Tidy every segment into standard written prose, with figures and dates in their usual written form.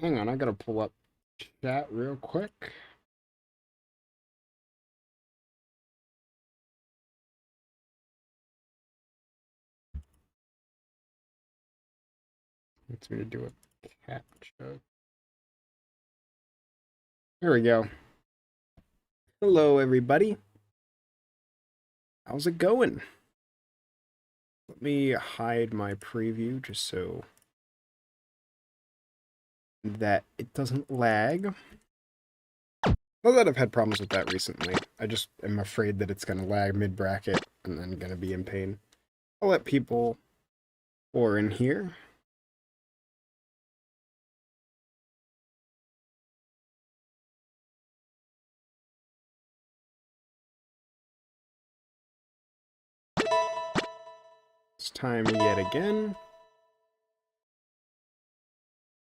Hang on, I gotta pull up chat real quick. Wants me to do a captcha. There we go. Hello, everybody. How's it going? Let me hide my preview just so that it doesn't lag. Not that I've had problems with that recently. I just am afraid that it's going to lag mid-bracket and then going to be in pain. I'll let people pour in here. It's time yet again.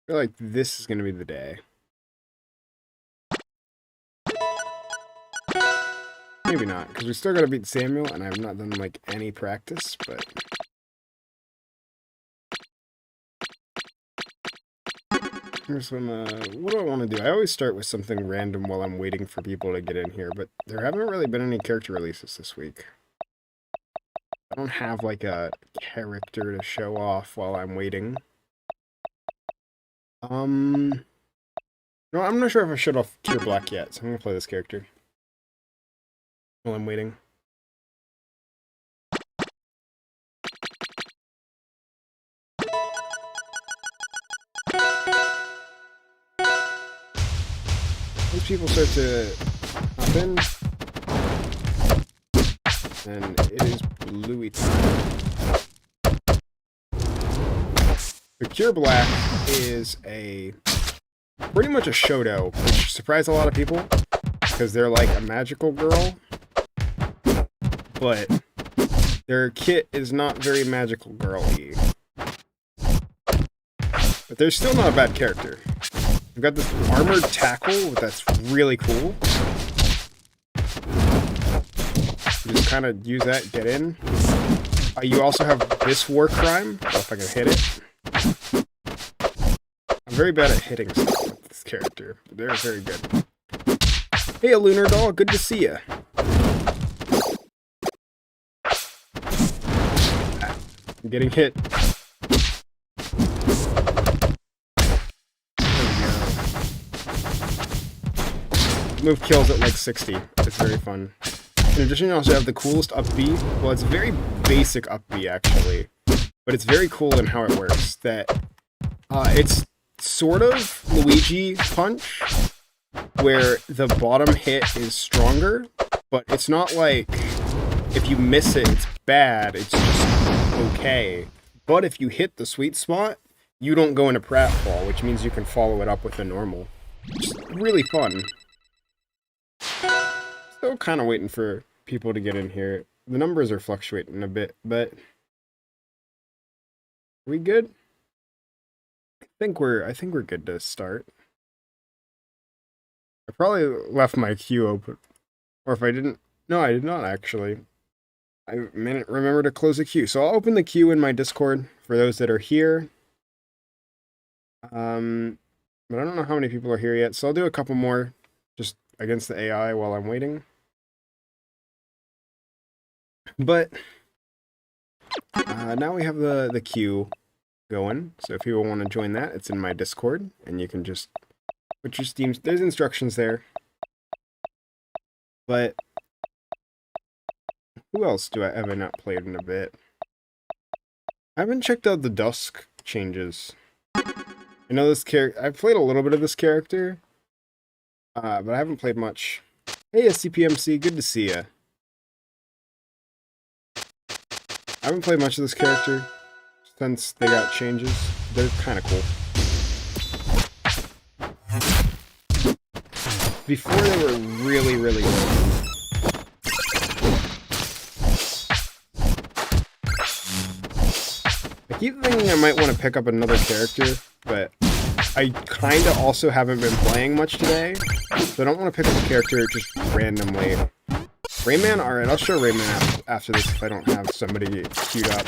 I feel like this is going to be the day. Maybe not, because we still got to beat Samuel, and I've not done, like, any practice, but... Here's some, what do I want to do? I always start with something random while I'm waiting for people to get in here, but there haven't really been any character releases this week. I don't have, like, a character to show off while I'm waiting. No, I'm not sure if I showed off Pure Black yet, so I'm gonna play this character while I'm waiting. Once people start to hop in, and it is BLUEY time. The Pure Black is pretty much a Shoto, which surprised a lot of people, because they're like a magical girl, but their kit is not very magical girly. But they're still not a bad character. We've got this armored tackle that's really cool. You just kind of use that, get in. You also have this war crime. I don't know if I can hit it. I'm very bad at hitting stuff with this character, but they're very good. Hey, Lunar Doll, good to see ya. I'm getting hit. Move kills at like 60. It's very fun. In addition, you also have the coolest up B. Well, it's very basic up B actually, but it's very cool in how it works. That it's sort of Luigi Punch, where the bottom hit is stronger, but it's not like if you miss it, it's bad. It's just okay. But if you hit the sweet spot, you don't go into pratfall, which means you can follow it up with a normal. It's really fun. Still kind of waiting for people to get in here. The numbers are fluctuating a bit, but are we good? I think we're good to start. I probably left my queue open, or if I didn't, no, I did not actually. I didn't remember to close the queue, so I'll open the queue in my Discord for those that are here. But I don't know how many people are here yet, so I'll do a couple more just against the AI while I'm waiting. But now we have the queue going, so if people want to join that, it's in my Discord, and you can just put your Steam. There's instructions there. But who else have I not played in a bit? I haven't checked out the Dusk changes. I know this character. I've played a little bit of this character, but I haven't played much. Hey, SCPMC, good to see ya. I haven't played much of this character since they got changes. They're kind of cool. Before they were really, really good. I keep thinking I might want to pick up another character, but I kind of also haven't been playing much today, so I don't want to pick up a character just randomly. Rayman? Alright, I'll show Rayman after this if I don't have somebody queued up.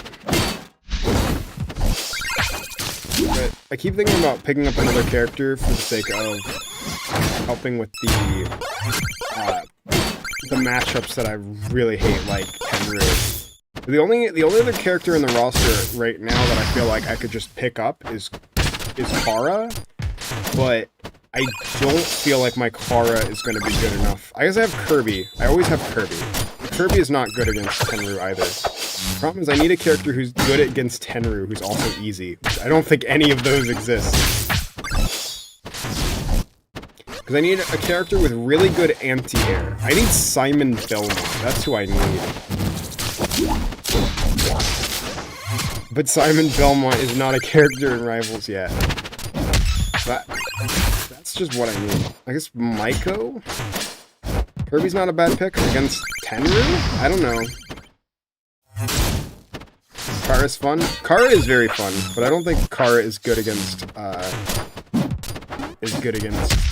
But I keep thinking about picking up another character for the sake of helping with the matchups that I really hate, like Tenru. The only other character in the roster right now that I feel like I could just pick up is Kara, but I don't feel like my Kara is going to be good enough. I guess I have Kirby. I always have Kirby. Kirby is not good against Tenru either. The problem is I need a character who's good against Tenru, who's also easy. I don't think any of those exist. Because I need a character with really good anti-air. I need Simon Belmont. That's who I need. But Simon Belmont is not a character in Rivals yet. That's just what I need. I guess Maiko? Kirby's not a bad pick against Tenru? I don't know. Kara's fun? Kara is very fun, but I don't think Kara is good against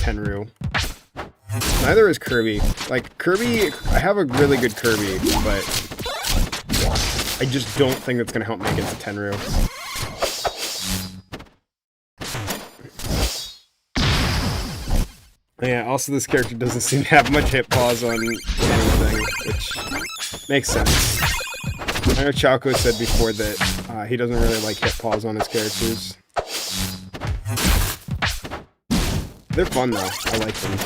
Tenru. Neither is Kirby. Like, Kirby, I have a really good Kirby, but I just don't think that's gonna help me against Tenru. Yeah, also this character doesn't seem to have much hit pause on anything, which makes sense. I know Chalco said before that he doesn't really like hit pause on his characters. They're fun though, I like them.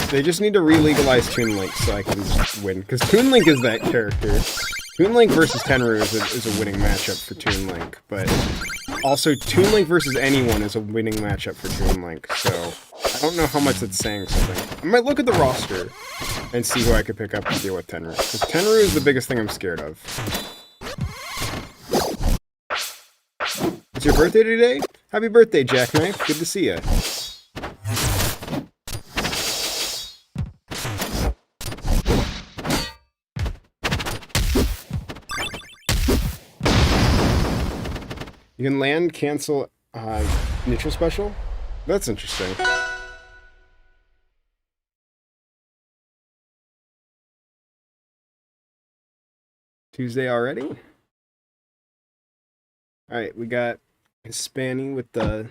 They just need to re-legalize Toon Link so I can just win. Because Toon Link is that character. Toon Link versus Tenru is a winning matchup for Toon Link. But also, Toon Link versus anyone is a winning matchup for Toon Link. So, I don't know how much that's saying something. I might look at the roster and see who I could pick up to deal with Tenru. Because Tenru is the biggest thing I'm scared of. It's your birthday today? Happy birthday, Jackknife. Good to see ya. You can land, cancel, neutral special? That's interesting. Tuesday already? Alright, we got Hispanny with the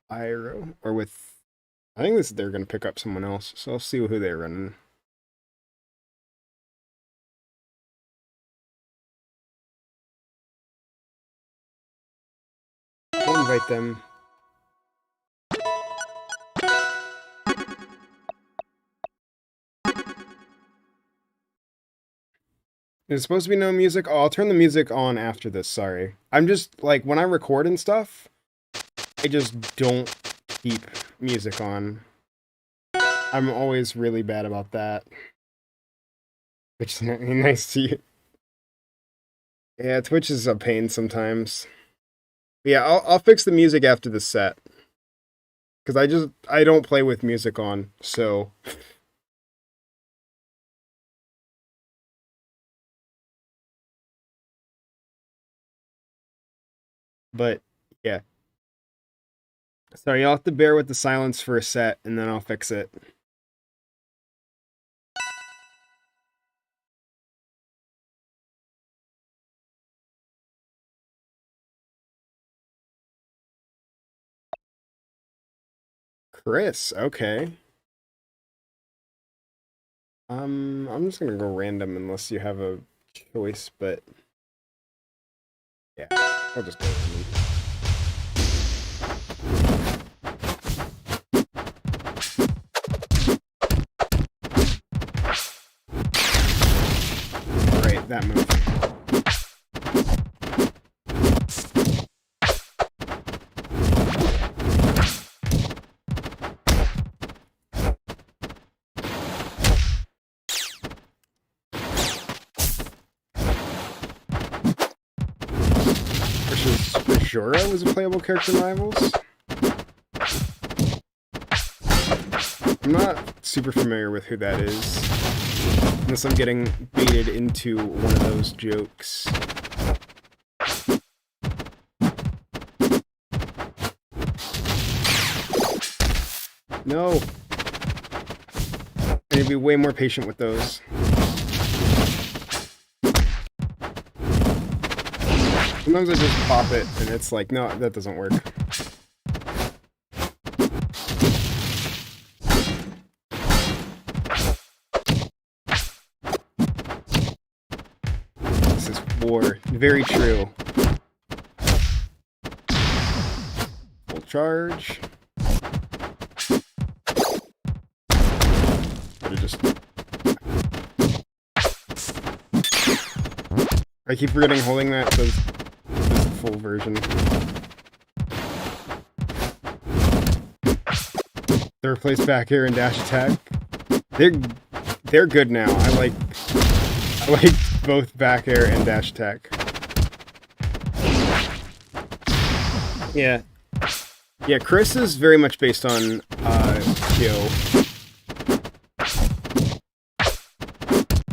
Iro, or with, I think they're gonna pick up someone else, so I'll see who they're running. I'll invite them. There's supposed to be no music? Oh, I'll turn the music on after this, sorry. I'm just, like, when I record and stuff, I just don't keep music on. I'm always really bad about that. Which is nice to you. Yeah, Twitch is a pain sometimes. Yeah, I'll fix the music after the set. Because I don't play with music on, so... But, yeah. Sorry, you'll have to bear with the silence for a set, and then I'll fix it. Chris, okay. I'm just gonna go random unless you have a choice, but... Yeah, I'll just go random. Alright, that move. Jura was a playable character in Rivals? I'm not super familiar with who that is. Unless I'm getting baited into one of those jokes. No. I need to be way more patient with those. Sometimes I just pop it, and it's like, no, that doesn't work. This is war. Very true. Full charge. Just... I keep forgetting holding that because this is the full version. They replace back air and dash attack. They're good now. I like both back air and dash attack. Yeah. Yeah, Chris is very much based on Kyo.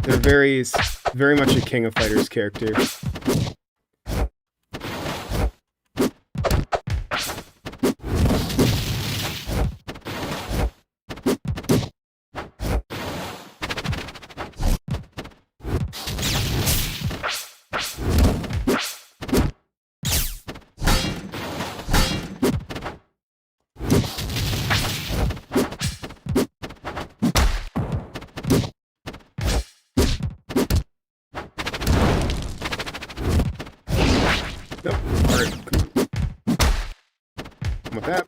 They're very much a King of Fighters character. Nope. Alright, come on. Come with that.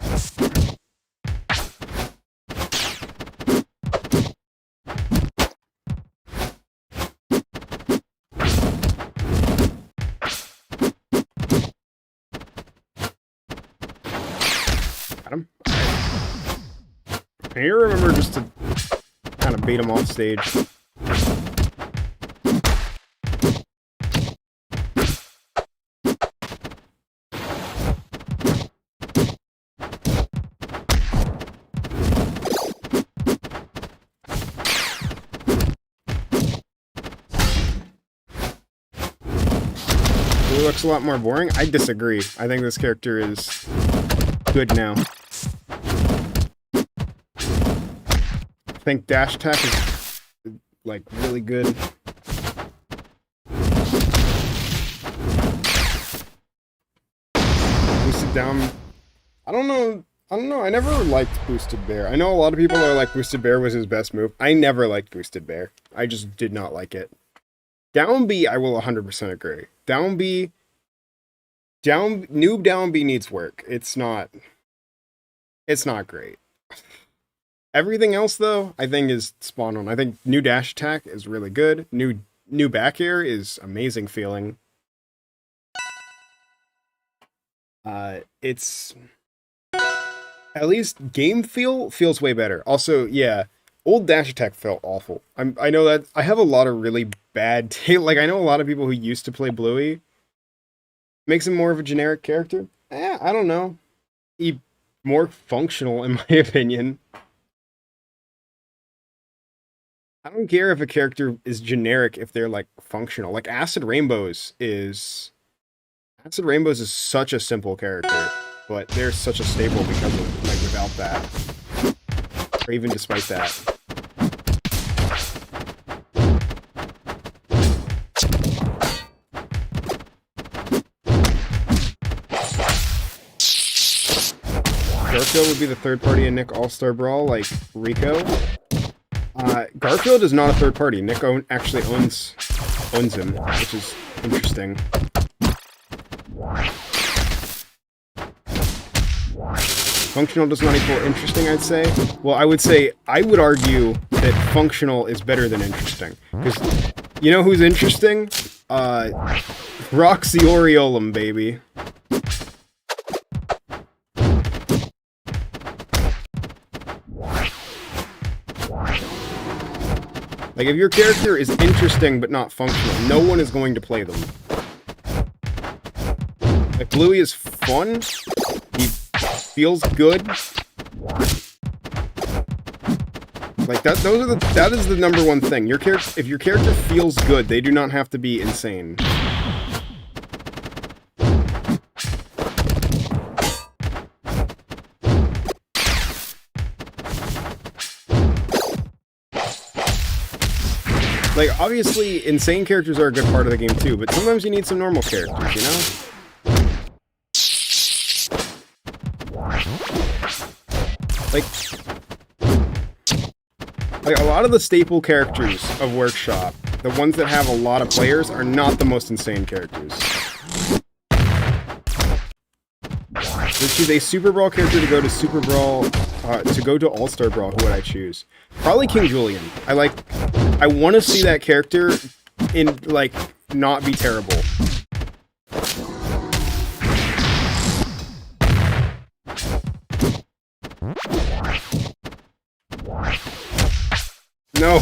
Got him. Alright. I need to remember just to kind of bait him off stage. Looks a lot more boring. I disagree. I think this character is good now. I think dash attack is like really good. Boosted down. I don't know. I never liked Boosted Bear. I know a lot of people are like Boosted Bear was his best move. I never liked Boosted Bear. I just did not like it. Down B, I will 100% agree. Down B, noob down B needs work. It's not great. Everything else though, I think is spawn on. I think new dash attack is really good. New back air is amazing feeling. It's at least game feels way better. Also, yeah. Old dash attack felt awful. I know that I have a lot of really bad taste. Like, I know a lot of people who used to play BLUEY. Makes him more of a generic character. I don't know. More functional, in my opinion. I don't care if a character is generic if they're, like, functional. Like, Acid Rainbows is such a simple character, but they're such a staple because of, like, without that. Or even despite that. Garfield would be the third party in Nick All-Star Brawl, like Rico. Garfield is not a third party. Nick actually owns him, which is interesting. Functional does not equal interesting, I'd say. Well, I would argue that functional is better than interesting. Because, you know who's interesting? Roxy Oriolum, baby. Like, if your character is interesting but not functional, no one is going to play them. Like, BLUEY is fun. He feels good. Like, that is the number one thing. If your character feels good, they do not have to be insane. Like, obviously, insane characters are a good part of the game too, but sometimes you need some normal characters, you know? Like, a lot of the staple characters of Workshop, the ones that have a lot of players, are not the most insane characters. To choose a Super Brawl character to go to Super Brawl, to go to All-Star Brawl, who would I choose? Probably King Julian. I want to see that character in, like, not be terrible. No.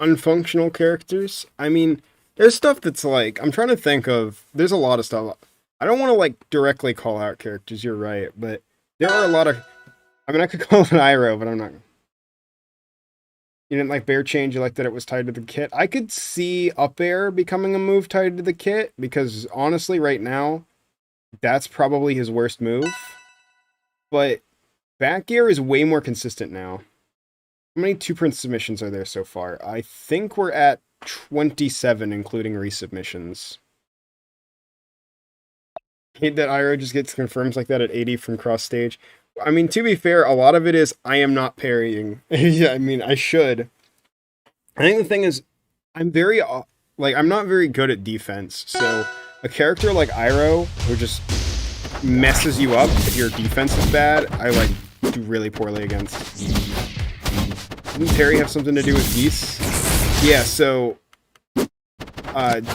Unfunctional characters. I mean, there's stuff that's like, I'm trying to think of, there's a lot of stuff. I don't want to like directly call out characters, you're right, but there are a lot of, I mean, I could call it Iroh, but I'm not. You didn't like Bear Change, you liked that it was tied to the kit. I could see Up Air becoming a move tied to the kit, because honestly, right now, that's probably his worst move. But Back Air is way more consistent now. How many 2-print submissions are there so far? I think we're at 27, including resubmissions. Hate that Iroh just gets confirms like that at 80 from cross stage. I mean, to be fair, a lot of it is I am not parrying. Yeah, I mean, I should. I think the thing is, I'm not very good at defense. So a character like Iroh, who just messes you up if your defense is bad, I like do really poorly against. Didn't Terry have something to do with Geese? Yeah, so I'm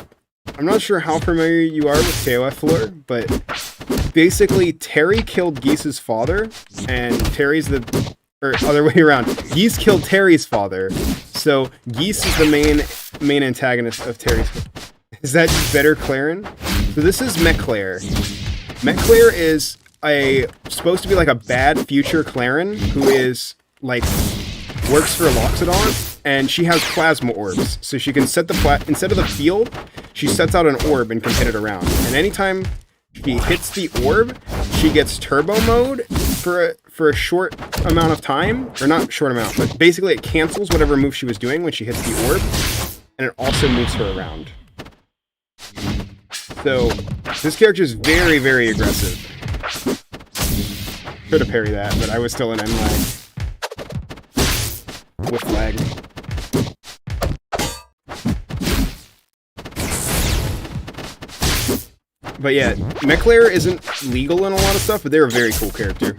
not sure how familiar you are with KOF lore, but basically Terry killed Geese's father, and or other way around. Geese killed Terry's father, so Geese is the main antagonist of Terry's. Is that just better Clarin? So this is Mechclair. Mechclair is supposed to be like a bad future Clarin who is like works for Loxodon, and she has plasma orbs, so she can set instead of the field, she sets out an orb and can hit it around. And anytime she hits the orb, she gets turbo mode for a short amount of time, or not short amount, but basically it cancels whatever move she was doing when she hits the orb, and it also moves her around. So this character is very, very aggressive. Could have parried that, but I was still in end lag. With lag. But yeah, Mechclair isn't legal in a lot of stuff, but they're a very cool character.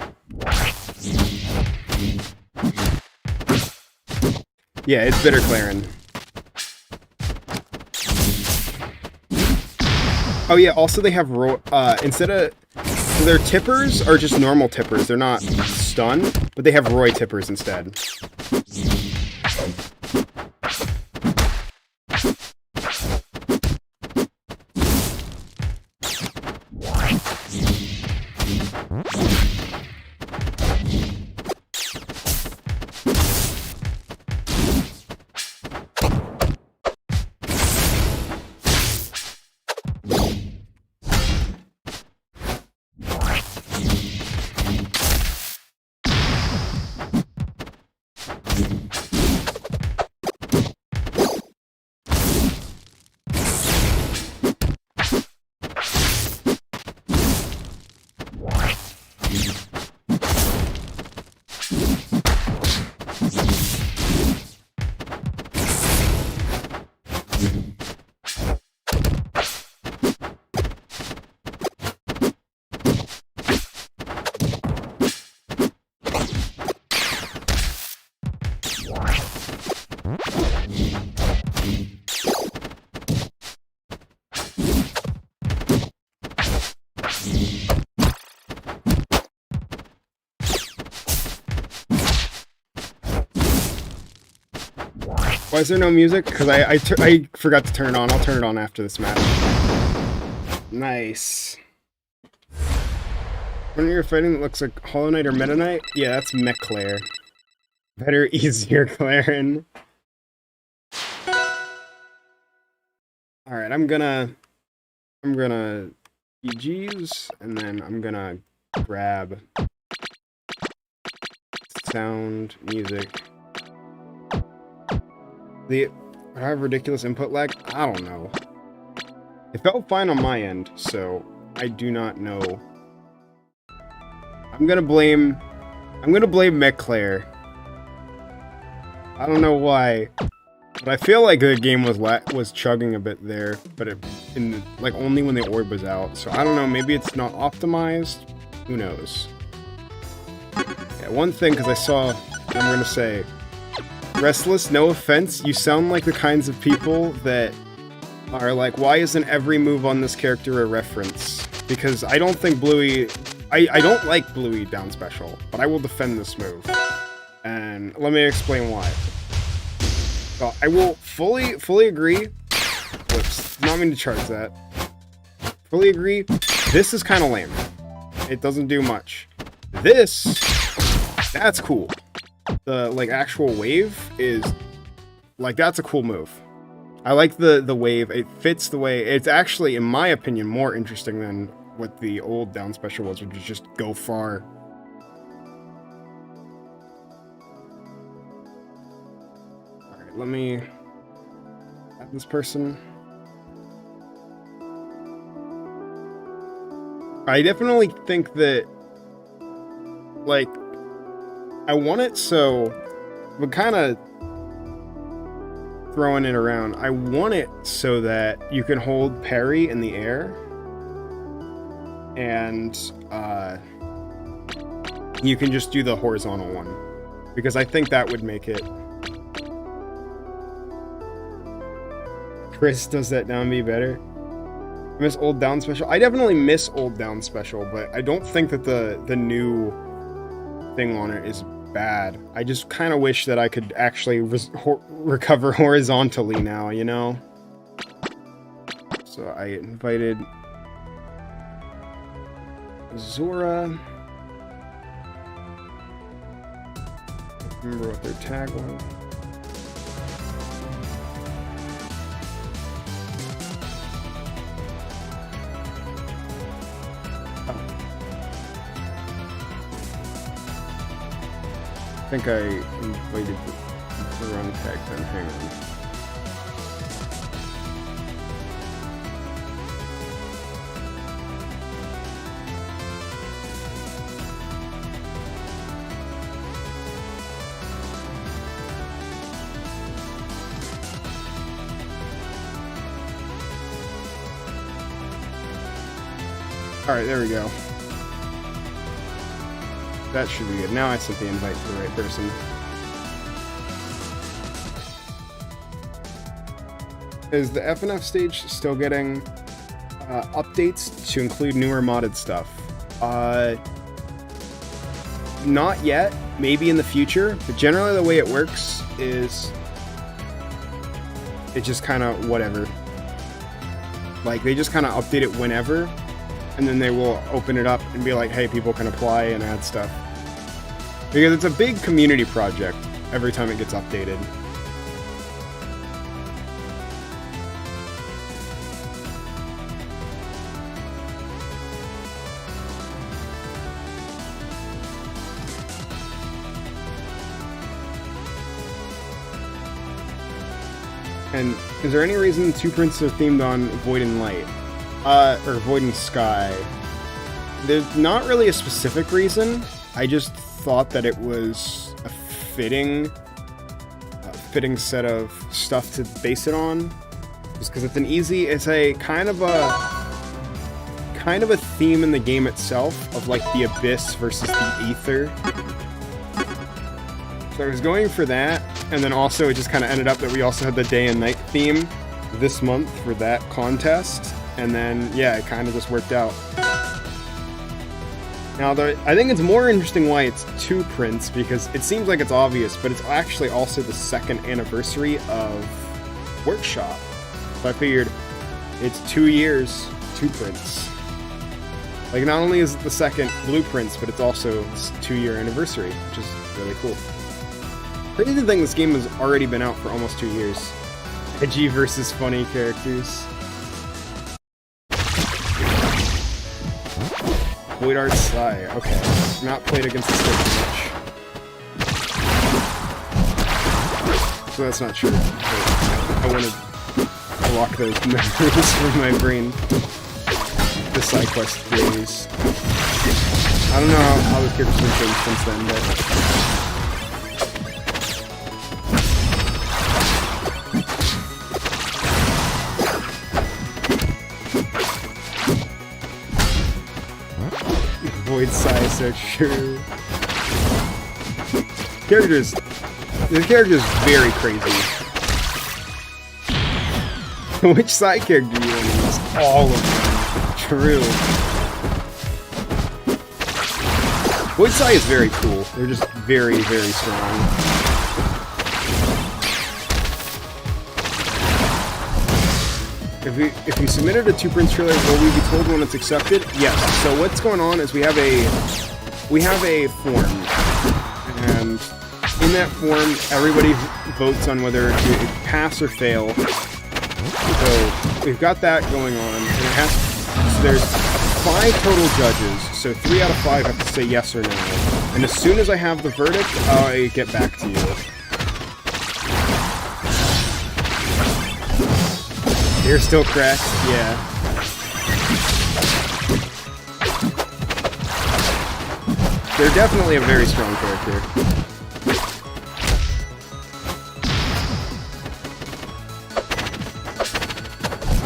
Yeah, it's bitter Clarin. Oh yeah, also they have so their tippers are just normal tippers. They're not stun, but they have Roy tippers instead. Why is there no music? Because I forgot to turn it on. I'll turn it on after this match. Nice. When you're fighting that looks like Hollow Knight or Meta Knight? Yeah, that's Mech Claire. Better, easier Claren. Alright, I'm gonna GG's, and then I'm gonna grab sound, music. I have ridiculous input lag? I don't know. It felt fine on my end, so I do not know. I'm gonna blame Mech Claire. I don't know why, but I feel like the game was chugging a bit there, but like only when the orb was out. So I don't know, maybe it's not optimized. Who knows? Yeah, one thing, because I saw, I'm gonna say, Restless, no offense, you sound like the kinds of people that are like, why isn't every move on this character a reference? Because I don't think BLUEY, I don't like BLUEY down special, but I will defend this move. And let me explain why. So I will fully agree. Whoops, not mean to charge that. Fully agree. This is kind of lame. It doesn't do much. That's cool. The like actual wave is like, that's a cool move. I like the wave. It fits the way. It's actually, in my opinion, more interesting than what the old down special was, which is just go far. Alright, let me add this person. I definitely think that, like, I want it so, but kind of throwing it around, I want it so that you can hold parry in the air, and you can just do the horizontal one, because I think that would make it. Chris does that down B better. I miss old down special. I definitely miss old down special, but I don't think that the new thing on it is bad. I just kind of wish that I could actually recover horizontally now, you know? So I invited Zora. I remember what their tag was. I think I invited the wrong tag then, hang on. Alright, there we go. That should be good. Now I sent the invite to the right person. Is the FNF stage still getting updates to include newer modded stuff? Not yet. Maybe in the future. But generally the way it works is it just kind of whatever. Like, they just kind of update it whenever, and then they will open it up and be like, hey, people can apply and add stuff. Because it's a big community project every time it gets updated. And is there any reason two princes are themed on Void and Light? Or Void and Sky? There's not really a specific reason. I just thought that it was a fitting set of stuff to base it on. Just because it's a kind of a theme in the game itself of like the Abyss versus the Aether. So I was going for that, and then also it just kind of ended up that we also had the day and night theme this month for that contest, and then yeah, it kind of just worked out. Now, I think it's more interesting why it's 2 prints, because it seems like it's obvious, but it's actually also the 2nd anniversary of Workshop. So I figured it's 2 years, 2 prints. Like, not only is it the 2nd Blueprints, but it's also its 2-year anniversary, which is really cool. Crazy thing, this game has already been out for almost 2 years. Edgy versus funny characters. Void Art Sly, okay. Not played against the Switch much. So that's not true. I want to block those memories from my brain. The side quest days. I don't know how the characters have changed since then, but... Void size, so true. The character's very crazy. Which side character do you want to use? All of them. True. Void Sai is very cool. They're just very, very strong. If we submitted a 2 prints trailer, will we be told when it's accepted? Yes. So what's going on is we have a form, and in that form, everybody votes on whether to pass or fail. So we've got that going on, and it has. So there's 5 total judges, so 3 out of 5 have to say yes or no. And as soon as I have the verdict, I get back to you. You're still cracked? Yeah. They're definitely a very strong character.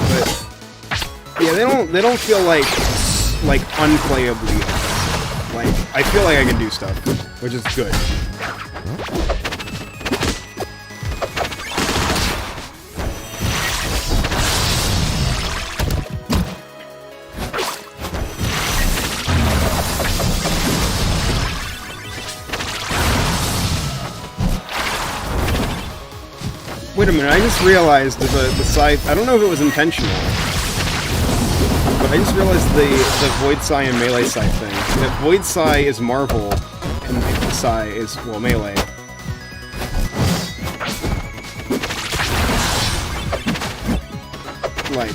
But yeah, they don't feel like unplayably. Like, I feel like I can do stuff, which is good. Wait a minute, I just realized that the scythe, I don't know if it was intentional, but I just realized the Void Sai and Melee Sai thing. That Void Sai is Marvel, and Sai is, well, Melee. Like,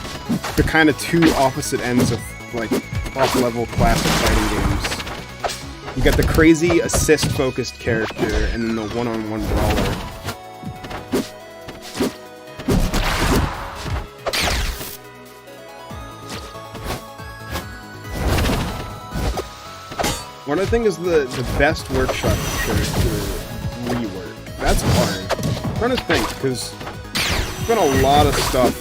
the kind of 2 opposite ends of, like, top-level classic fighting games. You got the crazy assist-focused character, and then the one-on-one brawler. What I think is the best Workshop character rework. That's hard. I'm trying to think, because there's been a lot of stuff.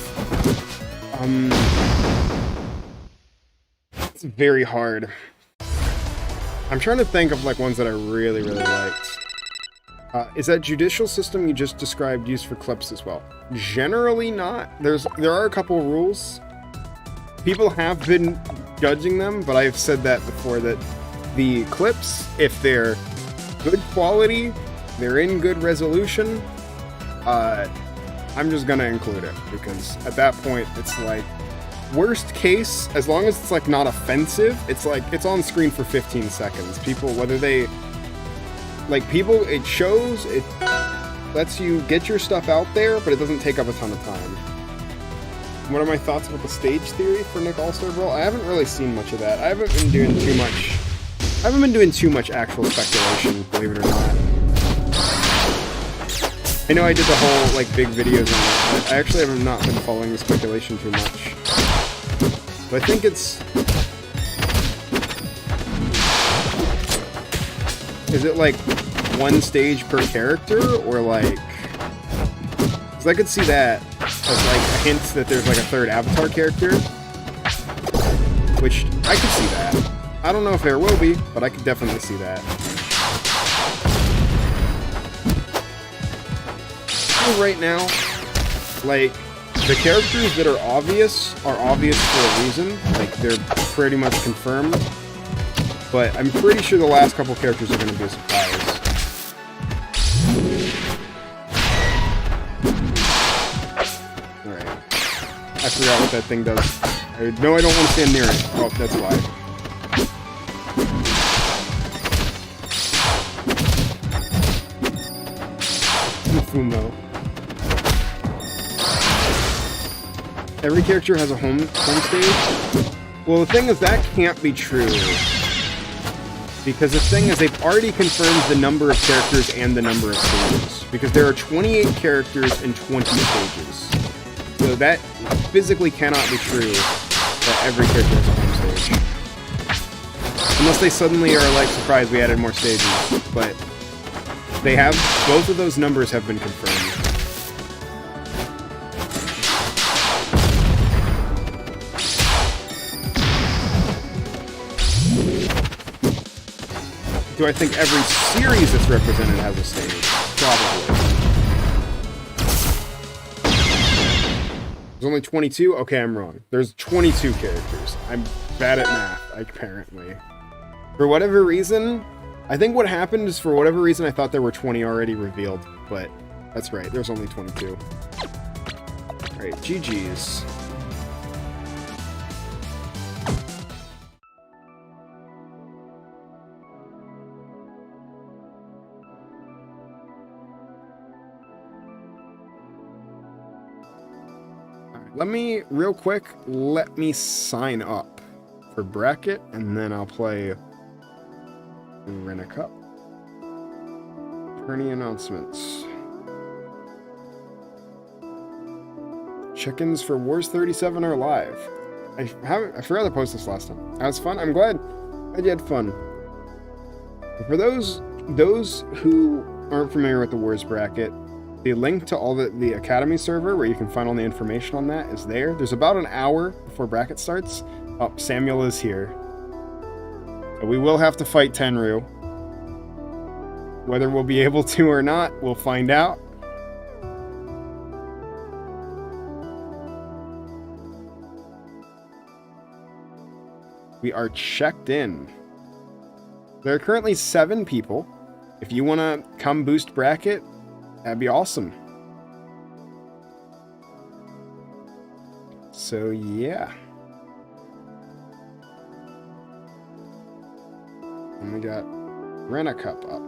It's very hard. I'm trying to think of like ones that I really, really liked. Is that judicial system you just described used for clips as well? Generally not. There are a couple rules. People have been judging them, but I've said that before, that the clips, if they're good quality, they're in good resolution, I'm just gonna include it, because at that point, it's like, worst case, as long as it's like not offensive, it's like, it's on screen for 15 seconds. People, whether they, like, people, it shows, it lets you get your stuff out there, but it doesn't take up a ton of time. What are my thoughts about the stage theory for Nick All-Star Brawl? I haven't really seen much of that. I haven't been doing too much actual speculation, believe it or not. I know I did the whole, like, big videos on it, but I actually have not been following the speculation too much. But I think it's... Is it, like, 1 stage per character, or, like... Because I could see that as, like, a hint that there's, like, a 3rd avatar character. Which, I could see that. I don't know if there will be, but I could definitely see that. Right now, like, the characters that are obvious for a reason. Like, they're pretty much confirmed. But I'm pretty sure the last couple characters are going to be a surprise. Alright. I forgot what that thing does. No, I don't want to stand near it. Oh, that's why. Fumo. Every character has a home stage? Well, the thing is, that can't be true. Because the thing is, they've already confirmed the number of characters and the number of stages. Because there are 28 characters and 20 stages. So that physically cannot be true that every character has a home stage. Unless they suddenly are like, surprised we added more stages. But they have, both of those numbers have been confirmed. Do I think every series that's represented has a stage? Probably. There's only 22? Okay, I'm wrong. There's 22 characters. I'm bad at math, apparently. For whatever reason, I think what happened is for whatever reason I thought there were 20 already revealed, but that's right, there's only 22. Alright, GG's. Let me, real quick, let me sign up for bracket, and then I'll play Rent a Cup. Tourney announcements. Check-ins for Wars 37 are live. I forgot to post this last time. That was fun. I'm glad you had fun. For those who aren't familiar with the Wars bracket, the link to all the Academy server where you can find all the information on that is there. There's about an hour before bracket starts. Oh, Samuel is here. So we will have to fight Tenru. Whether we'll be able to or not, we'll find out. We are checked in. There are currently 7 people. If you want to come boost bracket, that'd be awesome. So, yeah. And we got Rent a Cup up.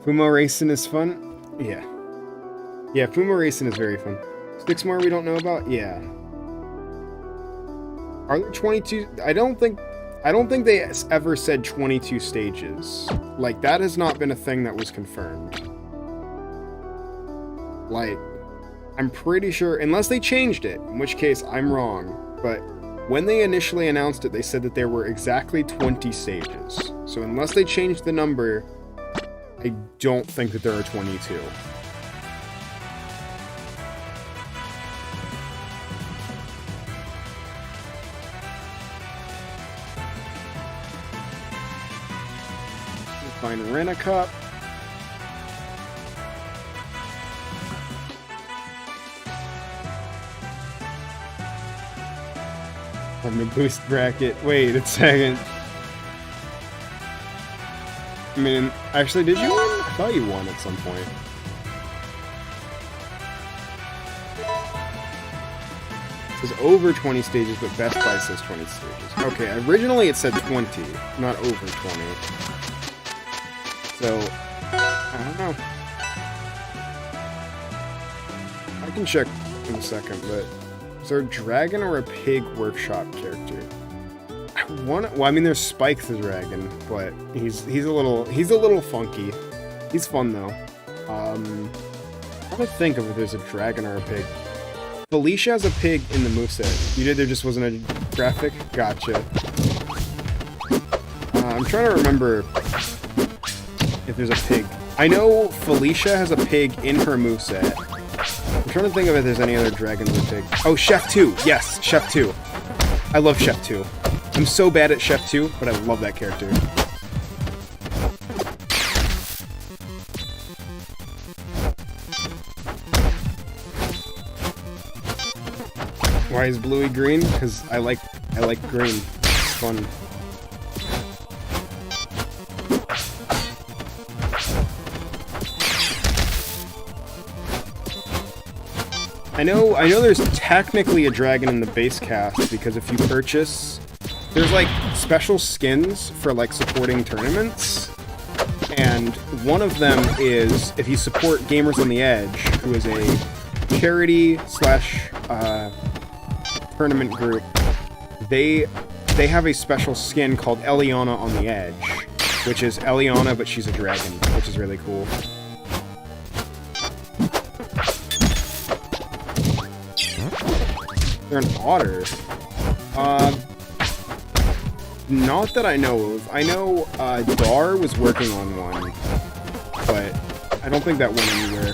Fumo Racing is fun? Yeah. Yeah, Fumo Racing is very fun. 6 more we don't know about? Yeah. Are there 22? I don't think they ever said 22 stages. Like, that has not been a thing that was confirmed. Like, I'm pretty sure, unless they changed it, in which case I'm wrong, but when they initially announced it, they said that there were exactly 20 stages. So unless they changed the number, I don't think that there are 22. Find Rent a Cup. I'm gonna boost bracket. Wait a second. I mean, actually, did you win? I thought you won at some point. It says over 20 stages, but Best Buy says 20 stages. Okay, originally it said 20, not over 20. So, I don't know. I can check in a second, but is there a dragon or a pig workshop character? Well, I mean, there's Spike the dragon, but he's a little funky. He's fun though. I'm trying to think of if there's a dragon or a pig. Felicia has a pig in the moveset. You did, there just wasn't a graphic? Gotcha. I'm trying to remember if there's a pig. I know Felicia has a pig in her moveset. I'm trying to think of if there's any other dragons or pig. Oh, Chef 2! Yes, Chef 2. I love Chef 2. I'm so bad at Chef 2, but I love that character. Why is Bluey green? Because I like green. It's fun. I know there's technically a dragon in the base cast, because if you purchase, there's like special skins for like supporting tournaments, and one of them is if you support Gamers on the Edge, who is a charity slash tournament group. They have a special skin called Eliana on the Edge, which is Eliana, but she's a dragon, which is really cool. They're an otter. Not that I know of. I know Dar was working on one, but I don't think that went anywhere.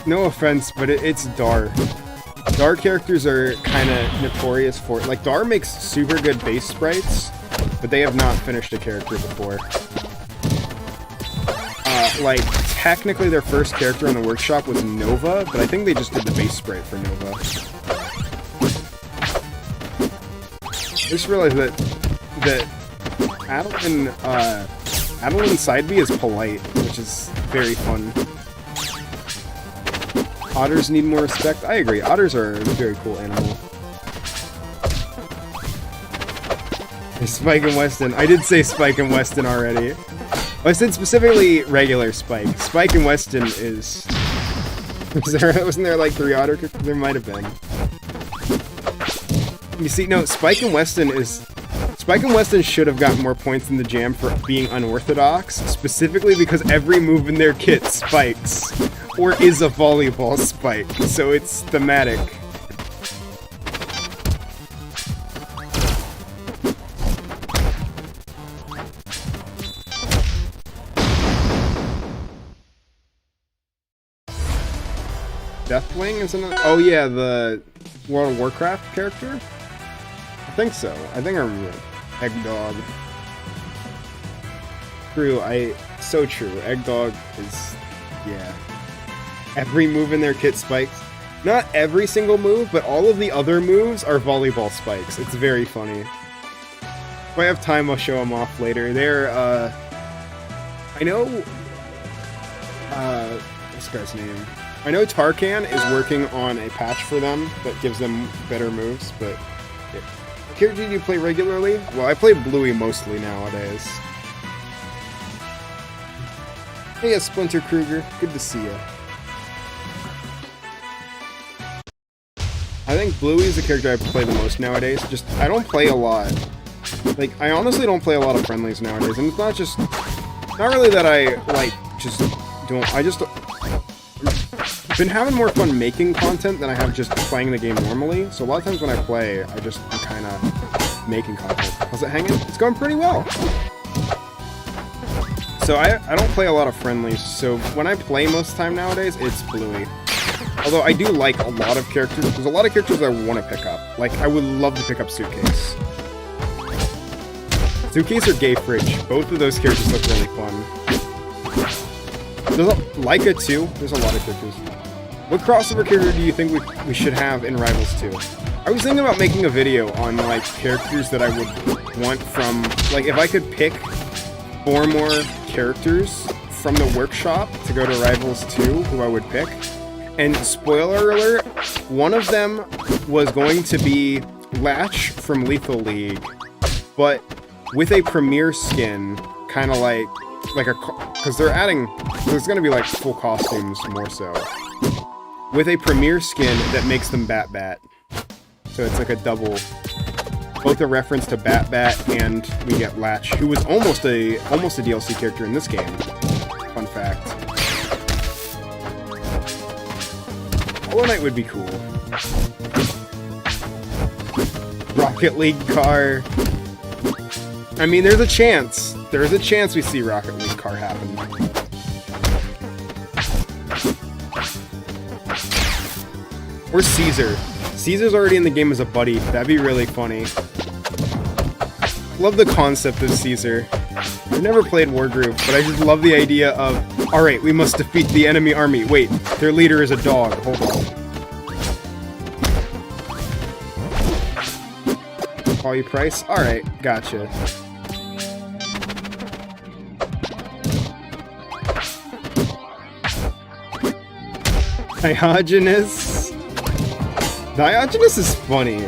No offense, but it's Dar. Dar characters are kind of notorious for... Like, Dar makes super good base sprites, but they have not finished a character before. Like, technically their first character in the workshop was Nova, but I think they just did the base sprite for Nova. I just realized that Adeline Sideby is polite, which is very fun. Otters need more respect. I agree. Otters are a very cool animal. Spike and Weston. I did say Spike and Weston already. I said specifically regular Spike. Spike and Weston is... Wasn't there like 3 otter characters? There might have been. You see, no, Spike and Weston should have gotten more points in the jam for being unorthodox, specifically because every move in their kit spikes. Or is a volleyball spike, so it's thematic. Deathwing is another... Oh yeah, the World of Warcraft character? I think so. I think I remember it. Eggdog. True, so true. Eggdog is... yeah. Every move in their kit spikes. Not every single move, but all of the other moves are volleyball spikes. It's very funny. If I have time, I'll show them off later. They're, I know... what's this guy's name? I know Tarkan is working on a patch for them that gives them better moves, but... yeah. What character do you play regularly? Well, I play BLUEY mostly nowadays. Hey, Splinter Kruger. Good to see you. I think BLUEY is the character I play the most nowadays. Just, I don't play a lot. Like, I honestly don't play a lot of friendlies nowadays, and it's not just... not really that I, like, just don't... I just... I've been having more fun making content than I have just playing the game normally, so a lot of times when I play, I'm kind of making content. How's it hanging? It's going pretty well! So I don't play a lot of friendlies, so when I play most of the time nowadays, it's BLUEY. Although I do like a lot of characters. There's a lot of characters I want to pick up. Like, I would love to pick up Suitcase. Suitcase or Gay Fridge. Both of those characters look really fun. There's Laika too. There's a lot of characters. What crossover character do you think we should have in Rivals 2? I was thinking about making a video on, like, characters that I would want from... Like, if I could pick 4 more characters from the workshop to go to Rivals 2, who I would pick. And spoiler alert, one of them was going to be Latch from Lethal League, but with a premier skin, kind of like a... Because they're adding... There's going to be, like, full costumes more so. With a premier skin that makes them Bat-Bat. So it's like a double... Both a reference to Bat-Bat and we get Latch, who was almost a DLC character in this game. Fun fact. Hollow Knight would be cool. Rocket League car. I mean, there's a chance. There's a chance we see Rocket League car happen. Or Caesar. Caesar's already in the game as a buddy. That'd be really funny. Love the concept of Caesar. I've never played Wargroove, but I just love the idea of, alright, we must defeat the enemy army. Wait, their leader is a dog. Hold on. Call you Price? Alright, gotcha. Diogenes. Diogenes is funny.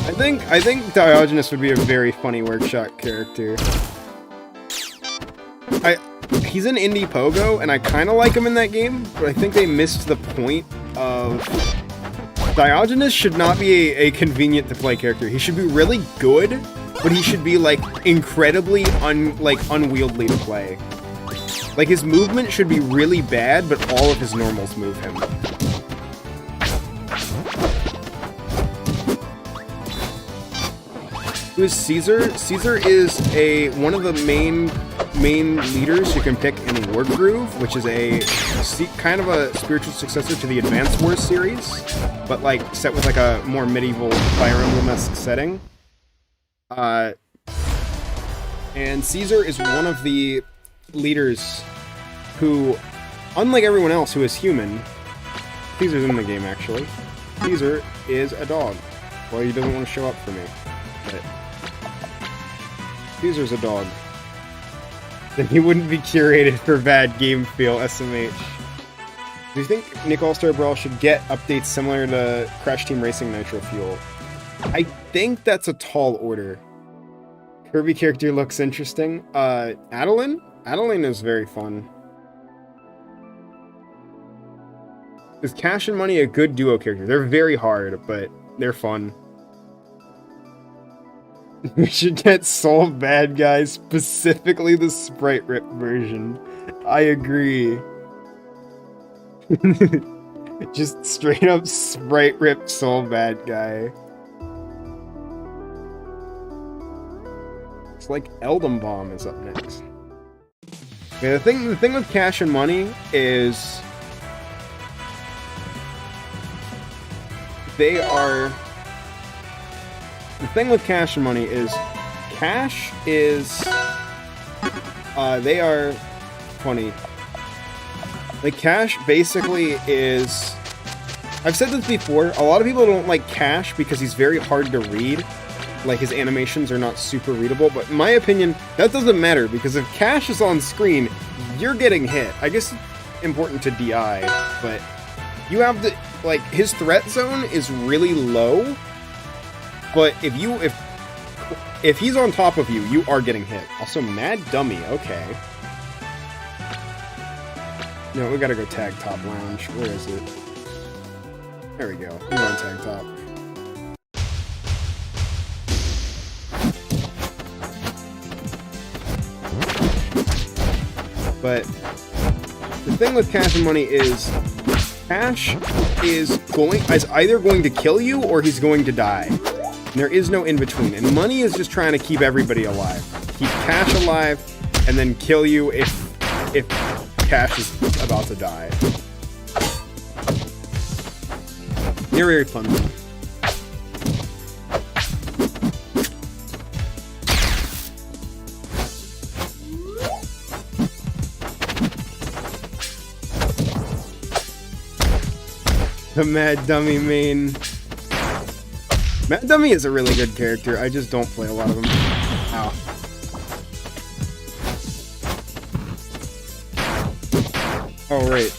I think Diogenes would be a very funny workshop character. He's an indie pogo, and I kind of like him in that game, but I think they missed the point of... Diogenes should not be a convenient to play character. He should be really good, but he should be, like, incredibly unwieldy to play. Like, his movement should be really bad, but all of his normals move him. Who is Caesar? Caesar is one of the main leaders you can pick in Wargroove, which is kind of a spiritual successor to the Advance Wars series, but like set with like a more medieval Fire Emblem-esque setting. And Caesar is one of the leaders who, unlike everyone else who is human, Caesar's in the game actually. Caesar is a dog. Well, he doesn't want to show up for me, but Caesar's a dog. Then he wouldn't be curated for bad game feel, SMH. Do you think Nick All-Star Brawl should get updates similar to Crash Team Racing Nitro Fuel? I think that's a tall order. Kirby character looks interesting. Adeline? Adeline is very fun. Is Cash and Money a good duo character? They're very hard, but they're fun. We should get Soul Bad Guys, specifically the Sprite Rip version. I agree. Just straight up Sprite Rip Soul Bad Guy. It's like Eldom Bomb is up next. Okay, the thing with Cash and Money is they are... The thing with Cash and Money is Cash is they are funny. Like Cash basically is, I've said this before, a lot of people don't like Cash because he's very hard to read. Like his animations are not super readable, but in my opinion, that doesn't matter because if Cash is on screen, you're getting hit. I guess it's important to DI, but you have to, like, his threat zone is really low. But if he's on top of you, you are getting hit. Also, Mad Dummy, okay. No, we gotta go Tag Top Lounge. Where is it? There we go. We're on Tag Top. But the thing with Cash and Money is Cash is either going to kill you or he's going to die. And there is no in-between. And Money is just trying to keep everybody alive. Keep Cash alive, and then kill you if Cash is about to die. They're very fun, though. The Mad Dummy main. Mad Dummy is a really good character. I just don't play a lot of them. Ow. Oh, right.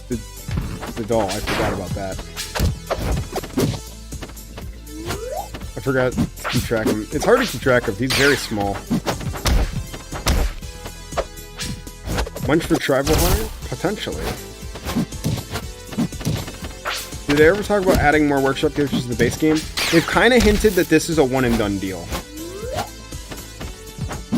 The doll. I forgot about that. I forgot to keep track of him. It's hard to keep track of. He's very small. Munch for Tribal Hunter? Potentially. Did they ever talk about adding more workshop characters to the base game? They've kind of hinted that this is a one-and-done deal.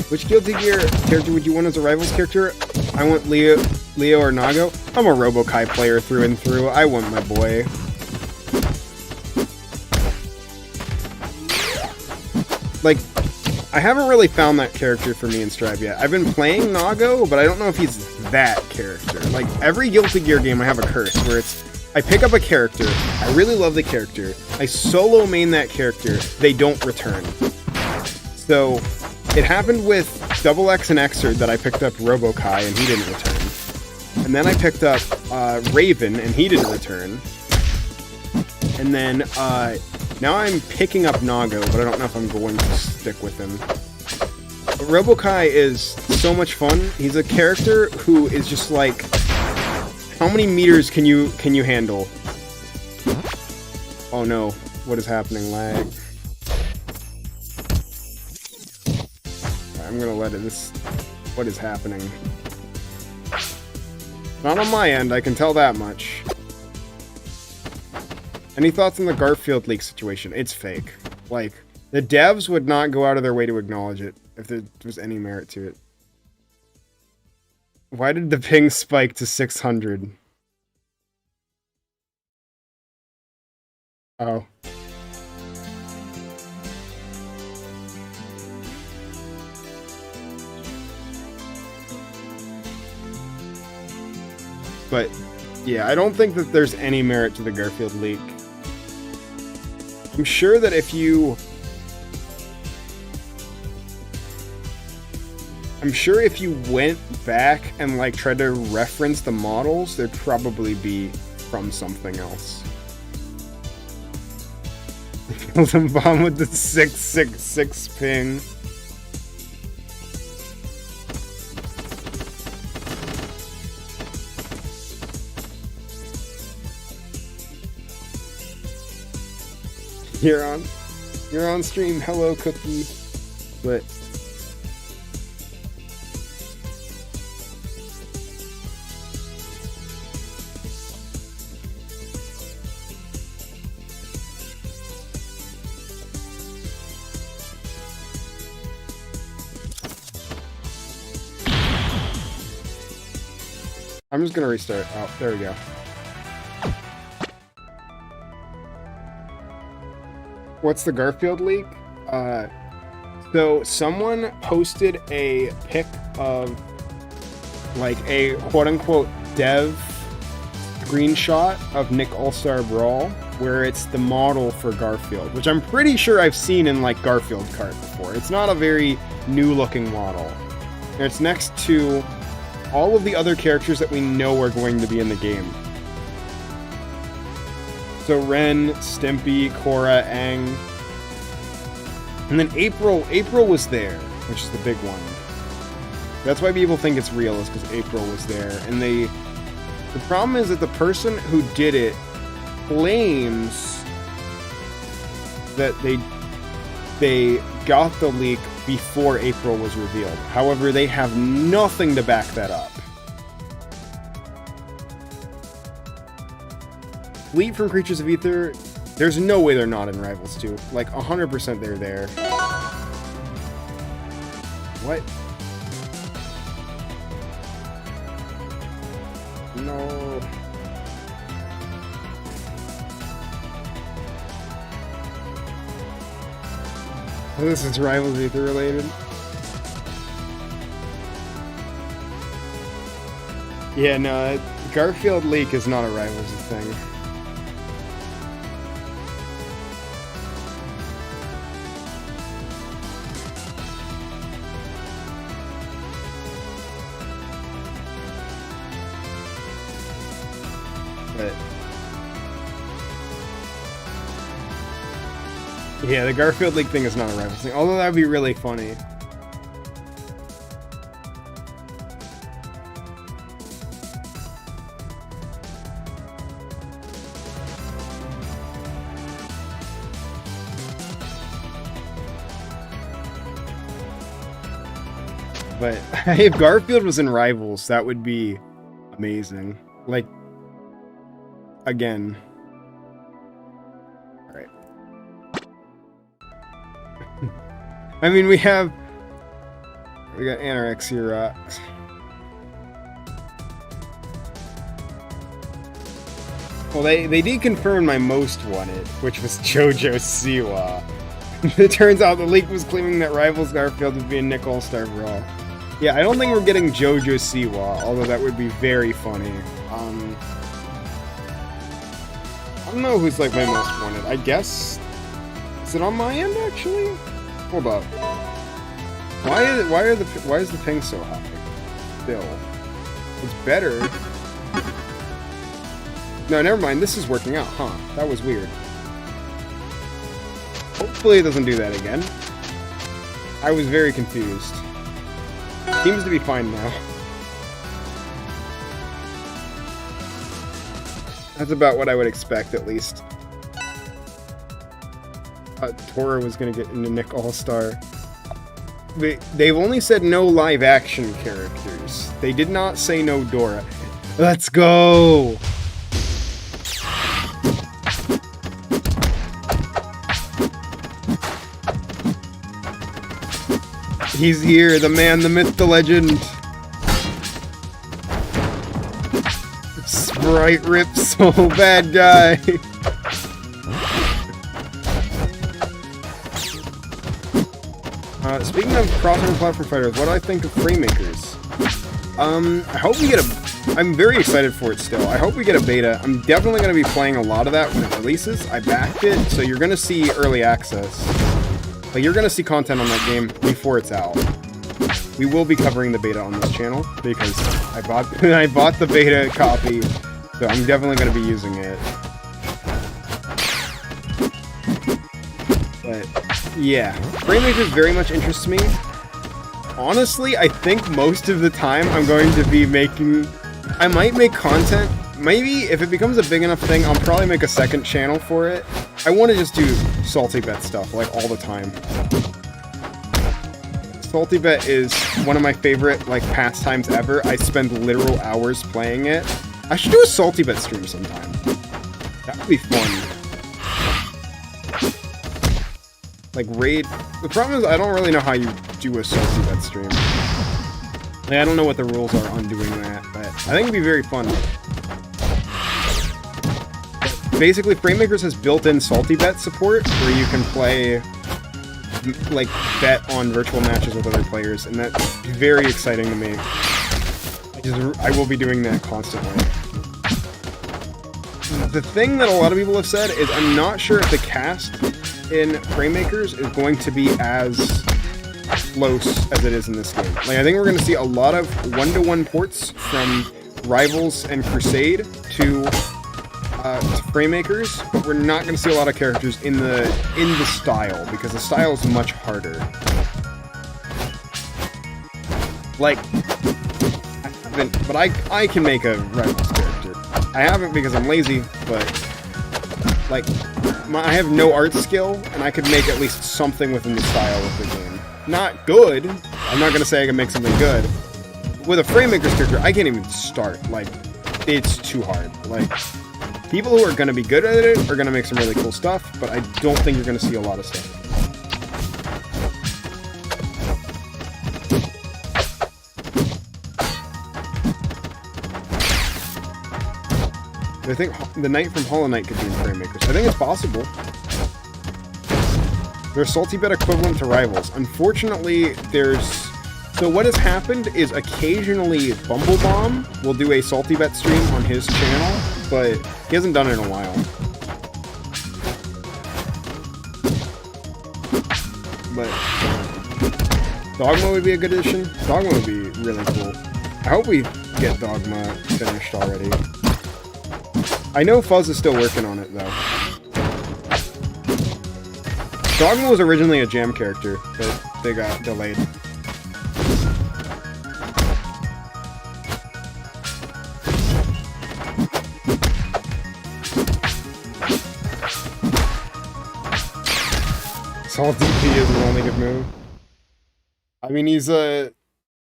Which Guilty Gear character would you want as a Rivals character? I want Leo or Nago. I'm a Robo-Kai player through and through. I want my boy. Like, I haven't really found that character for me in Strive yet. I've been playing Nago, but I don't know if he's that character. Like, every Guilty Gear game I have a curse where it's I pick up a character, I really love the character, I solo main that character, they don't return. So, it happened with Double X and Xrd that I picked up Robo-Kai and he didn't return. And then I picked up Raven and he didn't return. And then, now I'm picking up Nago, but I don't know if I'm going to stick with him. But Robo-Kai is so much fun. He's a character who is just like How many meters can you handle? Oh no, what is happening? Lag. I'm gonna let it. What is happening? Not on my end, I can tell that much. Any thoughts on the Garfield leak situation? It's fake. Like, the devs would not go out of their way to acknowledge it if there was any merit to it. Why did the ping spike to 600? Oh. But, yeah, I don't think that there's any merit to the Garfield leak. I'm sure that if you... I'm sure if you went back and, like, tried to reference the models, there'd probably be from something else. Killed him bomb with the 666 ping. You're on stream. Hello, Cookie. But I'm just gonna restart. Oh, there we go. What's the Garfield leak? So someone posted a pic of like a quote-unquote dev screenshot of Nick All-Star Brawl, where it's the model for Garfield, which I'm pretty sure I've seen in like Garfield Kart before. It's not a very new-looking model. And it's next to all of the other characters that we know are going to be in the game. So Ren, Stimpy, Korra, Aang. And then April was there, which is the big one. That's why people think it's real, is because April was there. And the problem is that the person who did it claims that they got the leak before April was revealed. However, they have nothing to back that up. Fleet from Creatures of Aether, there's no way they're not in Rivals 2. Like, 100% they're there. What? No. Oh, this is Rivals Aether related. Yeah, no, Garfield leak is not a Rivals thing. Yeah, the Garfield leak thing is not a Rivals thing, although that would be really funny. But if Garfield was in Rivals, that would be amazing. Like, again. Alright. I mean, we got Anorexia Rocks. Well, they did confirm my most wanted, which was JoJo Siwa. It turns out the leak was claiming that Rivals Garfield would be in Nick All-Star Brawl. Yeah, I don't think we're getting JoJo Siwa, although that would be very funny. I don't know who's like my most wanted. I guess... Is it on my end, actually? Hold up. Why is the ping so high? Still. It's better. No, never mind. This is working out, huh? That was weird. Hopefully it doesn't do that again. I was very confused. Seems to be fine now. That's about what I would expect, at least. Tora was gonna get into Nick All-Star. They've only said no live-action characters. They did not say no Dora. Let's go! He's here, the man, the myth, the legend. Sprite rip so bad, guy. Speaking of crossover platform fighters, what do I think of Framemakers? I hope we get I'm very excited for it still. I hope we get a beta. I'm definitely going to be playing a lot of that when it releases. I backed it, so you're going to see early access. Like, you're going to see content on that game before it's out. We will be covering the beta on this channel, because I bought the beta copy, so I'm definitely going to be using it. But, yeah. Framemakers very much interests me. Honestly, I think most of the time I'm going to be making... I might make content. Maybe, if it becomes a big enough thing, I'll probably make a second channel for it. I want to just do Salty Bet stuff, like, all the time. Salty Bet is one of my favorite, like, pastimes ever. I spend literal hours playing it. I should do a Salty Bet stream sometime. That would be fun. Like, raid... The problem is, I don't really know how you do a Salty Bet stream. Like, I don't know what the rules are on doing that, but I think it'd be very fun. But basically, Framemakers has built-in Salty Bet support, where you can play, like, bet on virtual matches with other players, and that's very exciting to me. I will be doing that constantly. The thing that a lot of people have said is I'm not sure if the cast in Framemakers is going to be as close as it is in this game. Like, I think we're going to see a lot of one-to-one ports from Rivals and Crusade to Framemakers, but we're not going to see a lot of characters in the style, because the style is much harder. Like, I can make a Rivals character. I haven't because I'm lazy, but like, I have no art skill, and I could make at least something within the style of the game. Not good. I'm not gonna say I can make something good. With a Framemakers character, I can't even start. Like, it's too hard. Like, people who are gonna be good at it are gonna make some really cool stuff, but I don't think you're gonna see a lot of stuff. I think the Knight from Hollow Knight could be in Framemakers. I think it's possible. They're Salty Bet equivalent to Rivals. Unfortunately, so what has happened is occasionally Bumblebomb will do a Salty Bet stream on his channel, but he hasn't done it in a while. But Dogma would be a good addition. Dogma would be really cool. I hope we get Dogma finished already. I know Fuzz is still working on it, though. Dogma was originally a jam character, but they got delayed. Salt DP is the only good move. I mean, he's a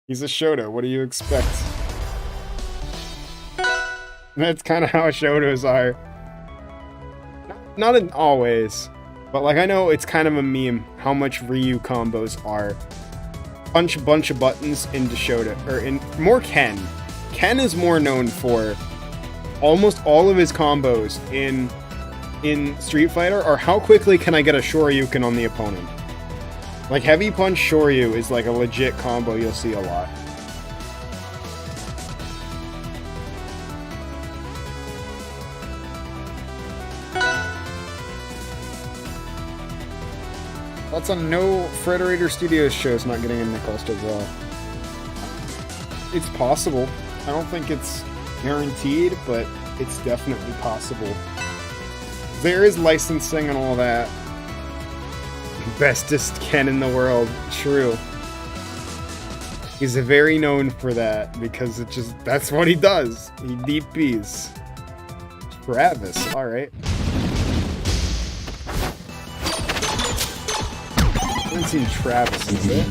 Shoto. What do you expect? That's kind of how Shotos are. Not in always, but like, I know it's kind of a meme how much Ryu combos are. Punch a bunch of buttons into Shoto, or in more Ken. Ken is more known for almost all of his combos in Street Fighter are how quickly can I get a Shoryuken on the opponent. Like, Heavy Punch Shoryu is like a legit combo you'll see a lot. That's on no Frederator Studios shows not getting a Nick All-Star as well. It's possible. I don't think it's guaranteed, but it's definitely possible. There is licensing and all that. Bestest Ken in the world. True. He's very known for that, because that's what he does. He DPs. Travis, alright. I haven't seen Travis, is it?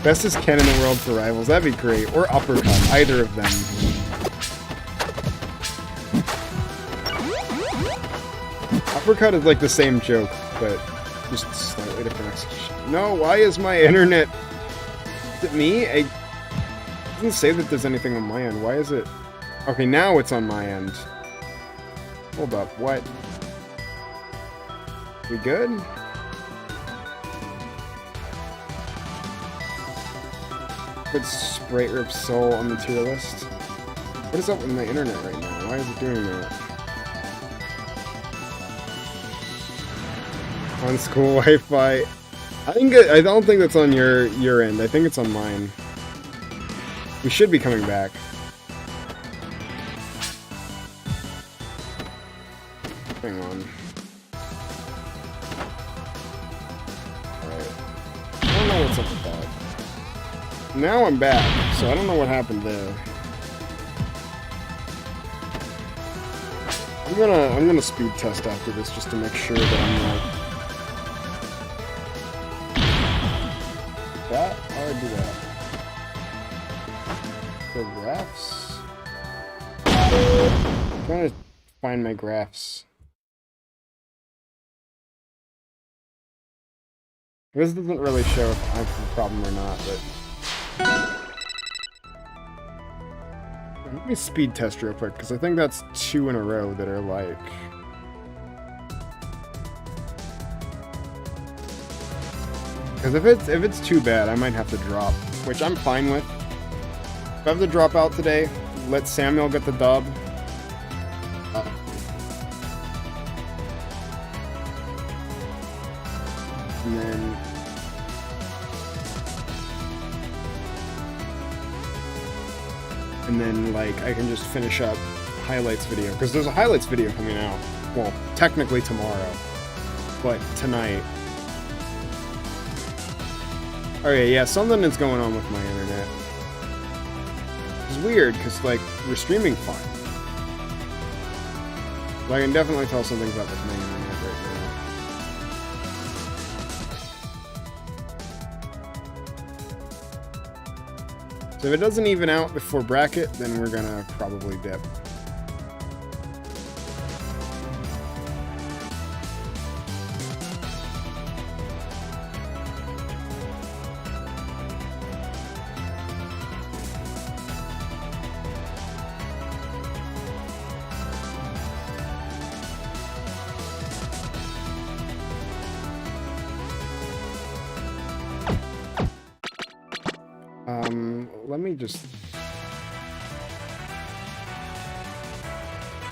Bestest Ken in the world for rivals, that'd be great. Or Uppercut, either of them. Uppercut is like the same joke, but just slightly different execution. No, why is my internet... Is it me? It doesn't say that there's anything on my end. Why is it... Okay, now it's on my end. Hold up, what? We good? Put Sprite Rip Soul on the tier list. What is up with my internet right now? Why is it doing that? On school Wi-Fi. I don't think that's on your end. I think it's on mine. We should be coming back. Hang on. Alright. I don't know what's up with that. Now I'm back, so I don't know what happened there. I'm gonna speed test after this just to make sure that I'm like that. How do I do that? The graphs? I'm trying to find my graphs. This doesn't really show if I have a problem or not, but let me speed test real quick, because I think that's 2 in a row that are like... Because if it's too bad, I might have to drop, which I'm fine with. If I have to drop out today, let Samuel get the dub. And then, like, I can just finish up highlights video. Because there's a highlights video coming out. Well, technically tomorrow. But tonight. Okay, yeah, something is going on with my internet. It's weird, because, like, we're streaming fine. But I can definitely tell something's up with my internet right now. So if it doesn't even out before bracket, then we're gonna probably dip. Let me just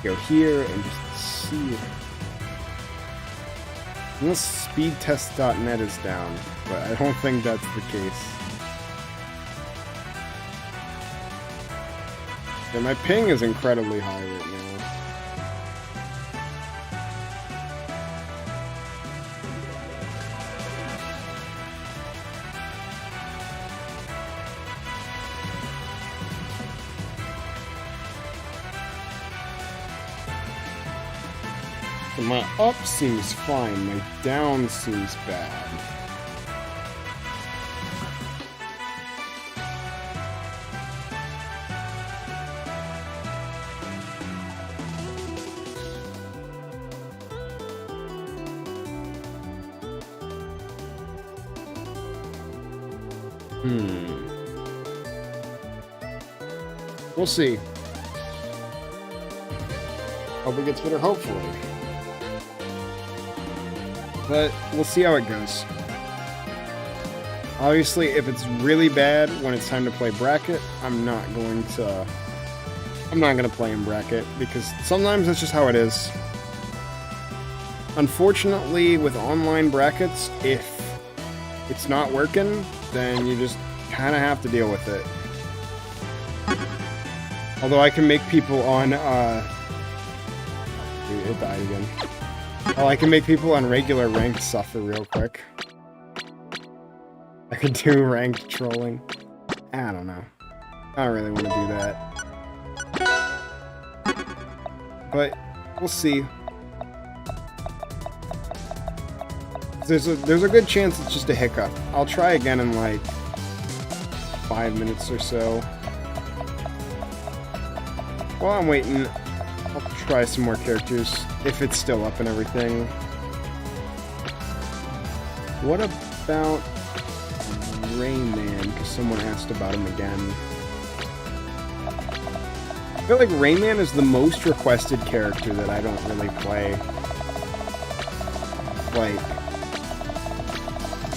go here and just see. Unless speedtest.net is down, but I don't think that's the case. Yeah, my ping is incredibly high right now. My up seems fine, my down seems bad. We'll see. Hope it gets better, hopefully. But we'll see how it goes. Obviously, if it's really bad when it's time to play bracket, I'm not gonna play in bracket, because sometimes that's just how it is. Unfortunately, with online brackets, if it's not working, then you just kind of have to deal with it. Although I can make people on Dude, it died again. Oh, I can make people on regular ranked suffer real quick. I could do ranked trolling. I don't know. I don't really want to do that. But we'll see. There's a good chance it's just a hiccup. I'll try again in like 5 minutes or so. While I'm waiting, I'll try some more characters if it's still up and everything. What about Rayman? Because someone asked about him again. I feel like Rayman is the most requested character that I don't really play. Like,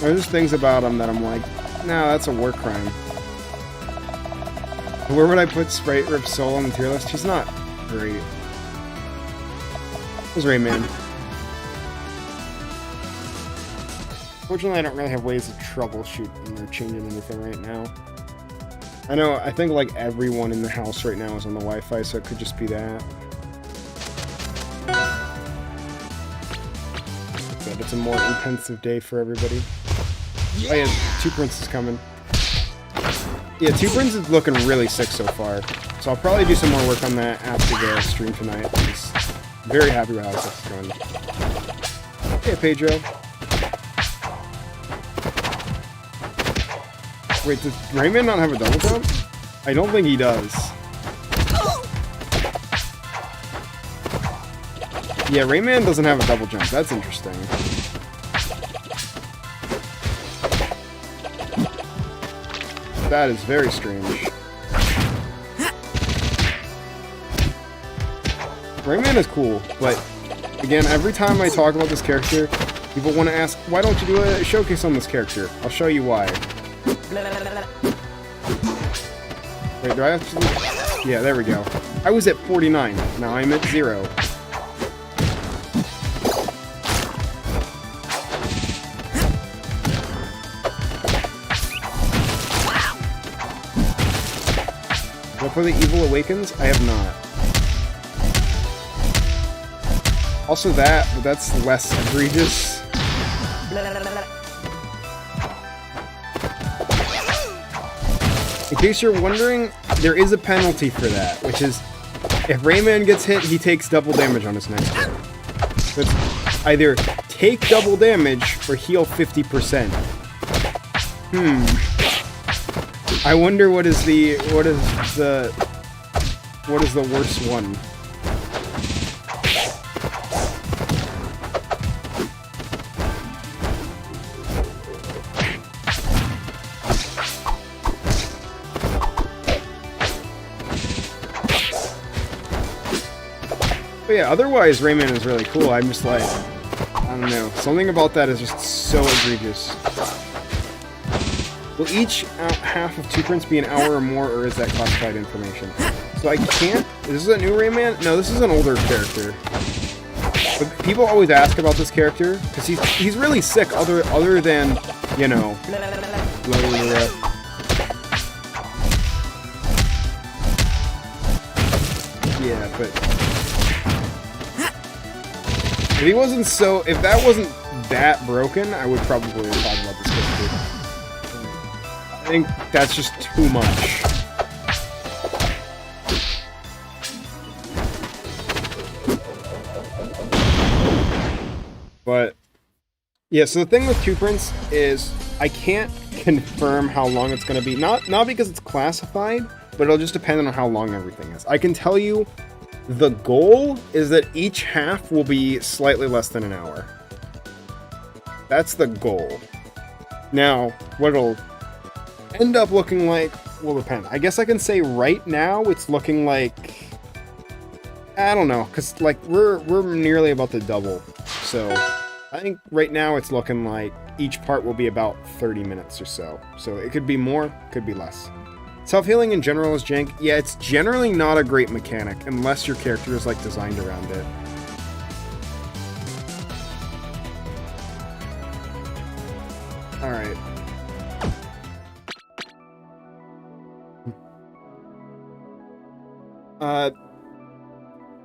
there's things about him that I'm like, nah, that's a war crime. Where would I put Sprite Rip Soul on the tier list? He's not great. Where's Rayman? Fortunately, I don't really have ways to troubleshoot or changing anything right now. I think like everyone in the house right now is on the Wi-Fi, so it could just be that. But it's a more intensive day for everybody. Oh yeah, Two Prince is coming. Yeah, Two Prince is looking really sick so far. So I'll probably do some more work on that after the stream tonight. I'm just very happy with how this is going. Hey, Pedro. Wait, does Rayman not have a double jump? I don't think he does. Yeah, Rayman doesn't have a double jump. That's interesting. That is very strange. Rayman is cool, but again, every time I talk about this character, people want to ask, why don't you do a showcase on this character? I'll show you why. Wait, do I have to... Yeah, there we go. I was at 49. Now I'm at 0. For the Evil Awakens, I have not. Also that, but that's less egregious. In case you're wondering, there is a penalty for that, which is if Rayman gets hit, he takes double damage on his next hit. So it's either take double damage or heal 50%. I wonder what is the worst one? But yeah, otherwise Rayman is really cool. I'm just like, I don't know. Something about that is just so egregious. Will each half of Two Prince be an hour or more, or is that classified information? So I can't... Is this a new Rayman? No, this is an older character. But people always ask about this character, because he's really sick other than, you know... Yeah, but... If that wasn't that broken, I would probably talk about this character. I think that's just too much. But yeah, so the thing with Two Prince is I can't confirm how long it's going to be. Not because it's classified, but it'll just depend on how long everything is. I can tell you the goal is that each half will be slightly less than an hour. That's the goal. Now, what it'll end up looking like will depend. I guess I can say right now it's looking like, I don't know, because like we're nearly about to double. So I think right now it's looking like each part will be about 30 minutes or so. So it could be more, could be less. Self-healing in general is jank. Yeah, it's generally not a great mechanic unless your character is like designed around it. Alright.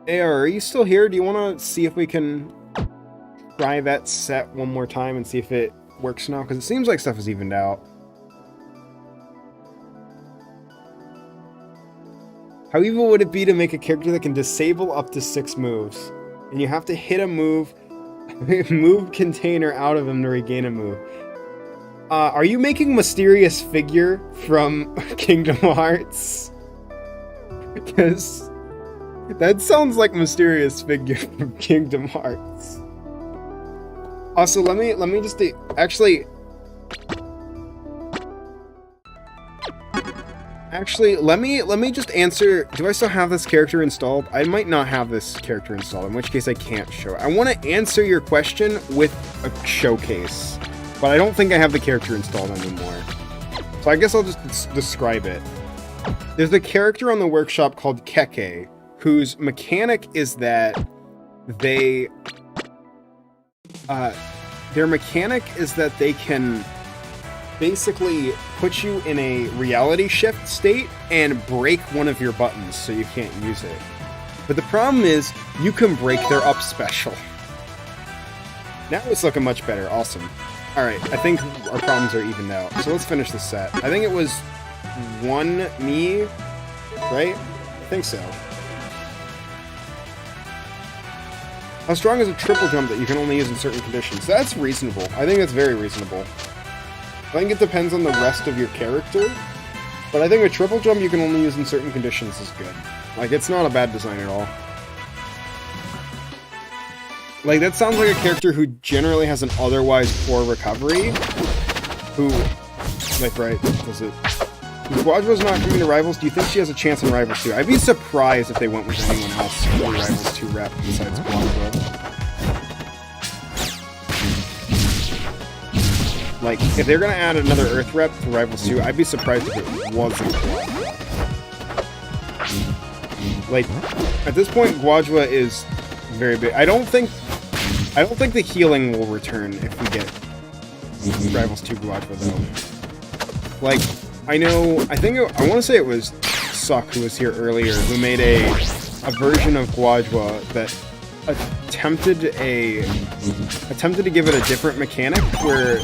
AR, are you still here? Do you want to see if we can try that set one more time and see if it works now? Because it seems like stuff is evened out. How evil would it be to make a character that can disable up to 6 moves? And you have to hit a move container out of him to regain a move. Are you making Mysterious Figure from Kingdom Hearts? Because that sounds like Mysterious Figure from Kingdom Hearts. Also, let me just Actually, let me just answer. Do I still have this character installed? I might not have this character installed, in which case I can't show it. I want to answer your question with a showcase, but I don't think I have the character installed anymore. So I guess I'll just describe it. There's a character on the workshop called Keke, whose mechanic is that they can basically put you in a reality shift state and break one of your buttons so you can't use it. But the problem is, you can break their up special. Now it's looking much better. Awesome. Alright, I think our problems are evened out. So let's finish this set. I think it was 1 me, right? I think so. How strong is a triple jump that you can only use in certain conditions? That's reasonable. I think that's very reasonable. I think it depends on the rest of your character, but I think a triple jump you can only use in certain conditions is good. Like, it's not a bad design at all. Like, that sounds like a character who generally has an otherwise poor recovery, who, like, right, was it? If Guajua's not coming to Rivals, do you think she has a chance in Rivals 2? I'd be surprised if they went with anyone else for the Rivals 2 rep besides Guajua. Like, if they're gonna add another Earth rep to Rivals 2, I'd be surprised if it wasn't Guajua. Like, at this point, Guajua is very big. I don't think the healing will return if we get Rivals 2 Guajua, though. Like, I want to say it was Suck who was here earlier, who made a version of Guajua that attempted to give it a different mechanic, where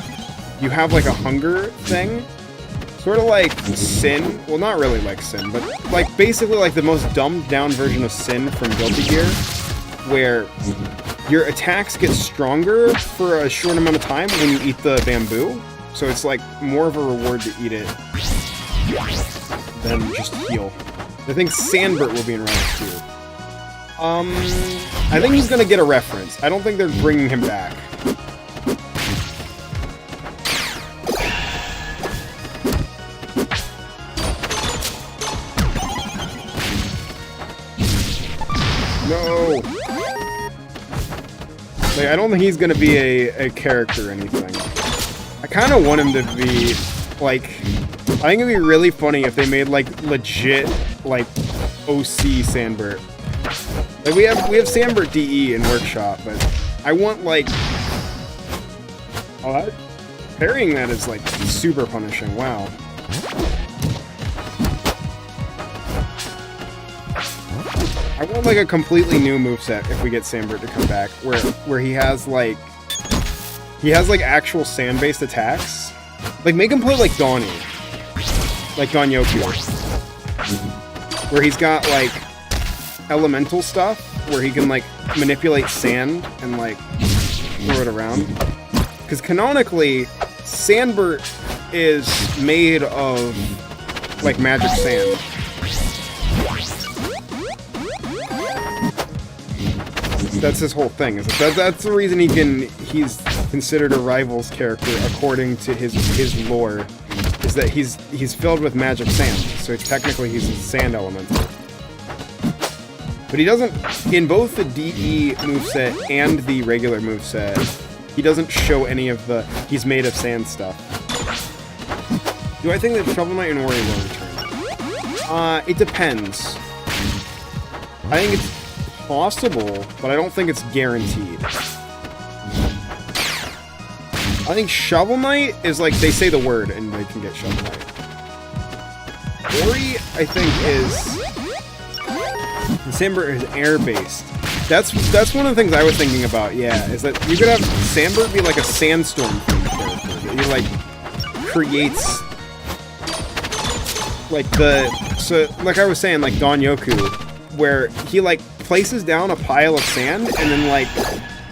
you have like a hunger thing, sort of like Sin. Well, not really like Sin, but like basically like the most dumbed down version of Sin from Guilty Gear, where your attacks get stronger for a short amount of time when you eat the bamboo. So it's like more of a reward to eat it than just heal. I think Sandbert will be in round 2. I think he's gonna get a reference. I don't think they're bringing him back. No! Like, I don't think he's gonna be a character or anything. I kind of want him to be, like, I think it'd be really funny if they made, like, legit, like, OC Sandbert. Like, we have Sandbert DE in Workshop, but I want, like, oh, parrying that is, like, super punishing, wow. I want, like, a completely new moveset if we get Sandbert to come back, where he has, like, actual sand-based attacks. Like, make him play like Donnie. Like Ganyokyo. Where he's got, like, elemental stuff, where he can, like, manipulate sand and, like, throw it around. Because canonically, Sandbert is made of, like, magic sand. That's his whole thing. That's the reason he's considered a Rivals character according to his lore, is that he's filled with magic sand. So technically he's a sand elemental. But he doesn't, in both the DE moveset and the regular moveset, he doesn't show any of the he's made of sand stuff. Do I think that Shovel Knight and Ori will return? It depends. I think it's possible, but I don't think it's guaranteed. I think Shovel Knight is like, they say the word and they can get Shovel Knight. Ori, I think, is The Sandbird is air-based. That's one of the things I was thinking about, yeah, is that you could have Sandbird be like a sandstorm character. He like creates like like I was saying, like Don Yoku, where he like places down a pile of sand and then like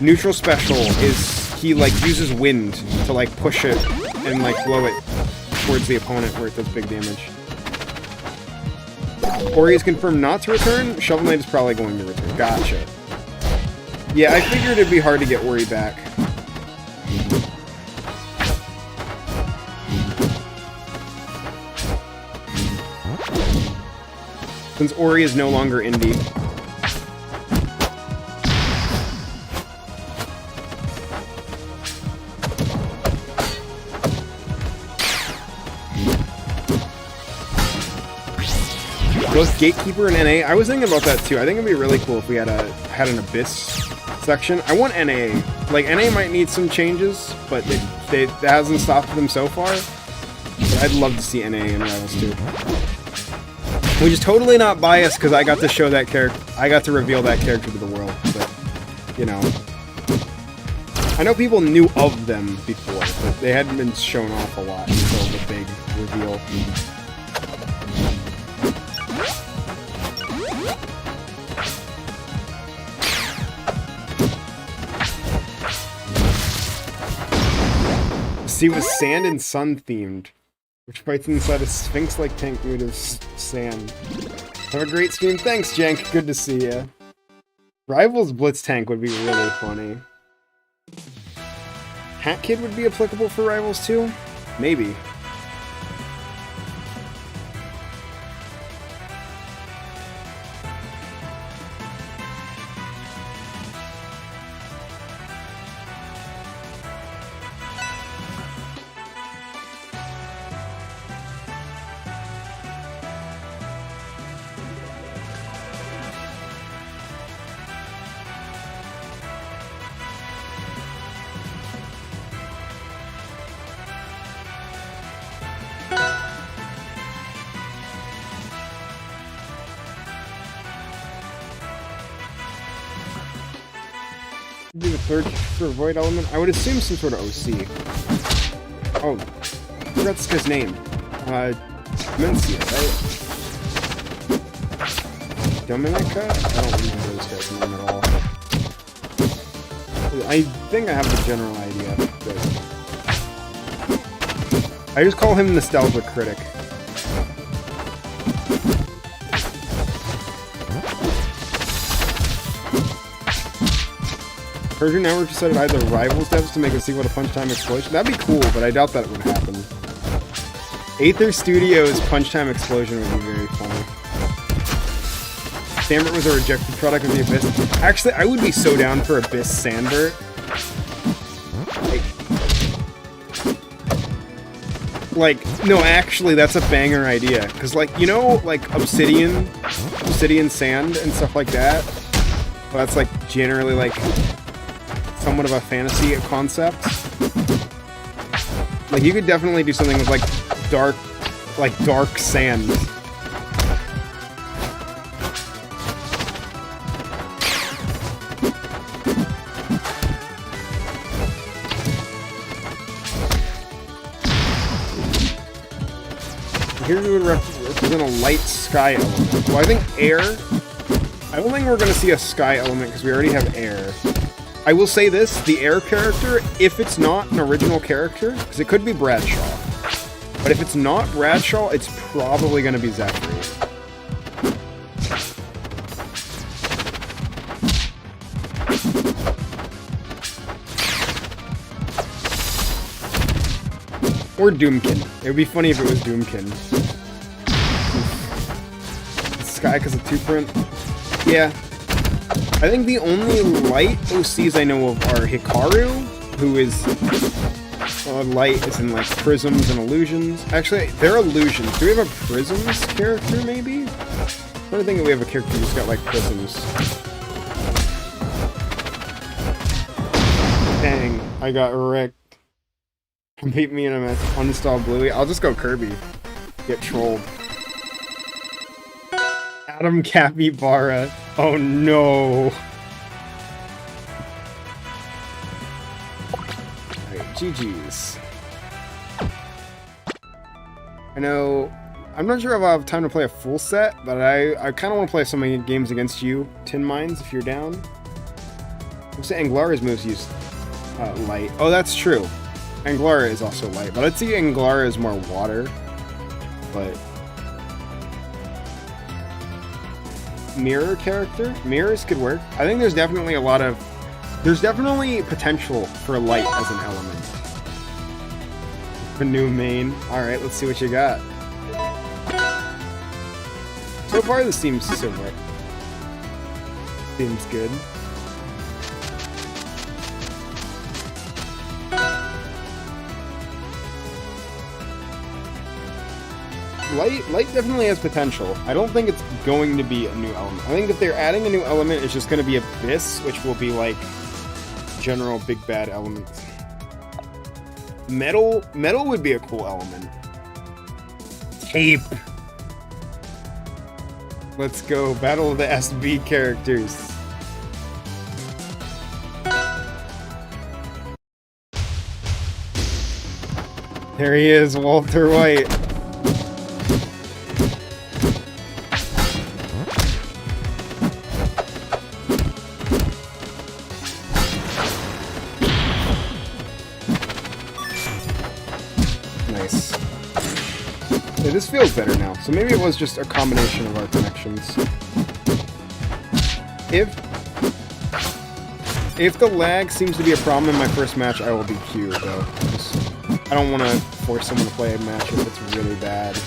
neutral special is he like uses wind to like push it and like blow it towards the opponent where it does big damage. Ori is confirmed not to return. Shovel Knight is probably going to return. Gotcha. Yeah, I figured it'd be hard to get Ori back. Since Ori is no longer indie. Both Gatekeeper and NA. I was thinking about that too. I think it'd be really cool if we had an Abyss section. I want NA. Like, NA might need some changes, but that hasn't stopped them so far. But I'd love to see NA in Rivals 2. Which is totally not biased because I got to show that character. I got to reveal that character to the world. But, you know. I know people knew of them before, but they hadn't been shown off a lot until the big reveal. See, it was sand and sun themed, which fights inside a sphinx-like tank made of sand. Have a great stream. Thanks, Jank. Good to see ya. Rivals Blitz tank would be really funny. Hat Kid would be applicable for Rivals too? Maybe. Be the third for Void Element? I would assume some sort of OC. Oh, I forgot this guy's name. Mencia, right? Dominica? I don't remember this guy's name at all. I think I have the general idea, but I just call him Nostalgia Critic. Persian Network decided either Rivals devs to make a sequel to Punch Time Explosion. That'd be cool, but I doubt that would happen. Aether Studios Punch Time Explosion would be very funny. Sandbert was a rejected product of the Abyss. Actually, I would be so down for Abyss Sandbert. No, actually, that's a banger idea. Because, like, you know, like, Obsidian Sand and stuff like that? Well, that's, like, generally, like, somewhat of a fantasy concept. Like, you could definitely do something with, like, dark sand. Here we would represent a light sky element. Well, I think air. I don't think we're going to see a sky element because we already have air. I will say this, the air character, if it's not an original character, because it could be Bradshaw, but if it's not Bradshaw, it's probably going to be Zachary. Or Doomkin. It would be funny if it was Doomkin. Sky because of 2-print. Yeah. I think the only light OCs I know of are Hikaru, who is light as in like prisms and illusions. Actually, they're illusions. Do we have a prisms character maybe? I don't think that we have a character who's got like prisms. Dang, I got wrecked. Beat me in a match. Uninstall BLUEY. I'll just go Kirby. Get trolled. Adam Capybara. Oh no. Alright, GG's. I know, I'm not sure if I'll have time to play a full set, but I kind of want to play some games against you, Tin Mines, if you're down. I'm saying Anglara's moves use light. Oh, that's true. Anglara is also light, but I'd say Anglara is more water. But mirror character? Mirrors could work. I think there's definitely potential for light as an element. A new main. Alright, let's see what you got. So far this seems similar. Seems good. Light definitely has potential. I don't think it's going to be a new element. I think if they're adding a new element, it's just going to be Abyss, which will be like general big bad elements. Metal would be a cool element. Tape. Let's go. Battle of the SB characters. There he is, Walter White. Nice. Yeah, this feels better now. So maybe it was just a combination of our connections. If the lag seems to be a problem in my first match, I will be queued though. I don't want to force someone to play a match if it's really bad.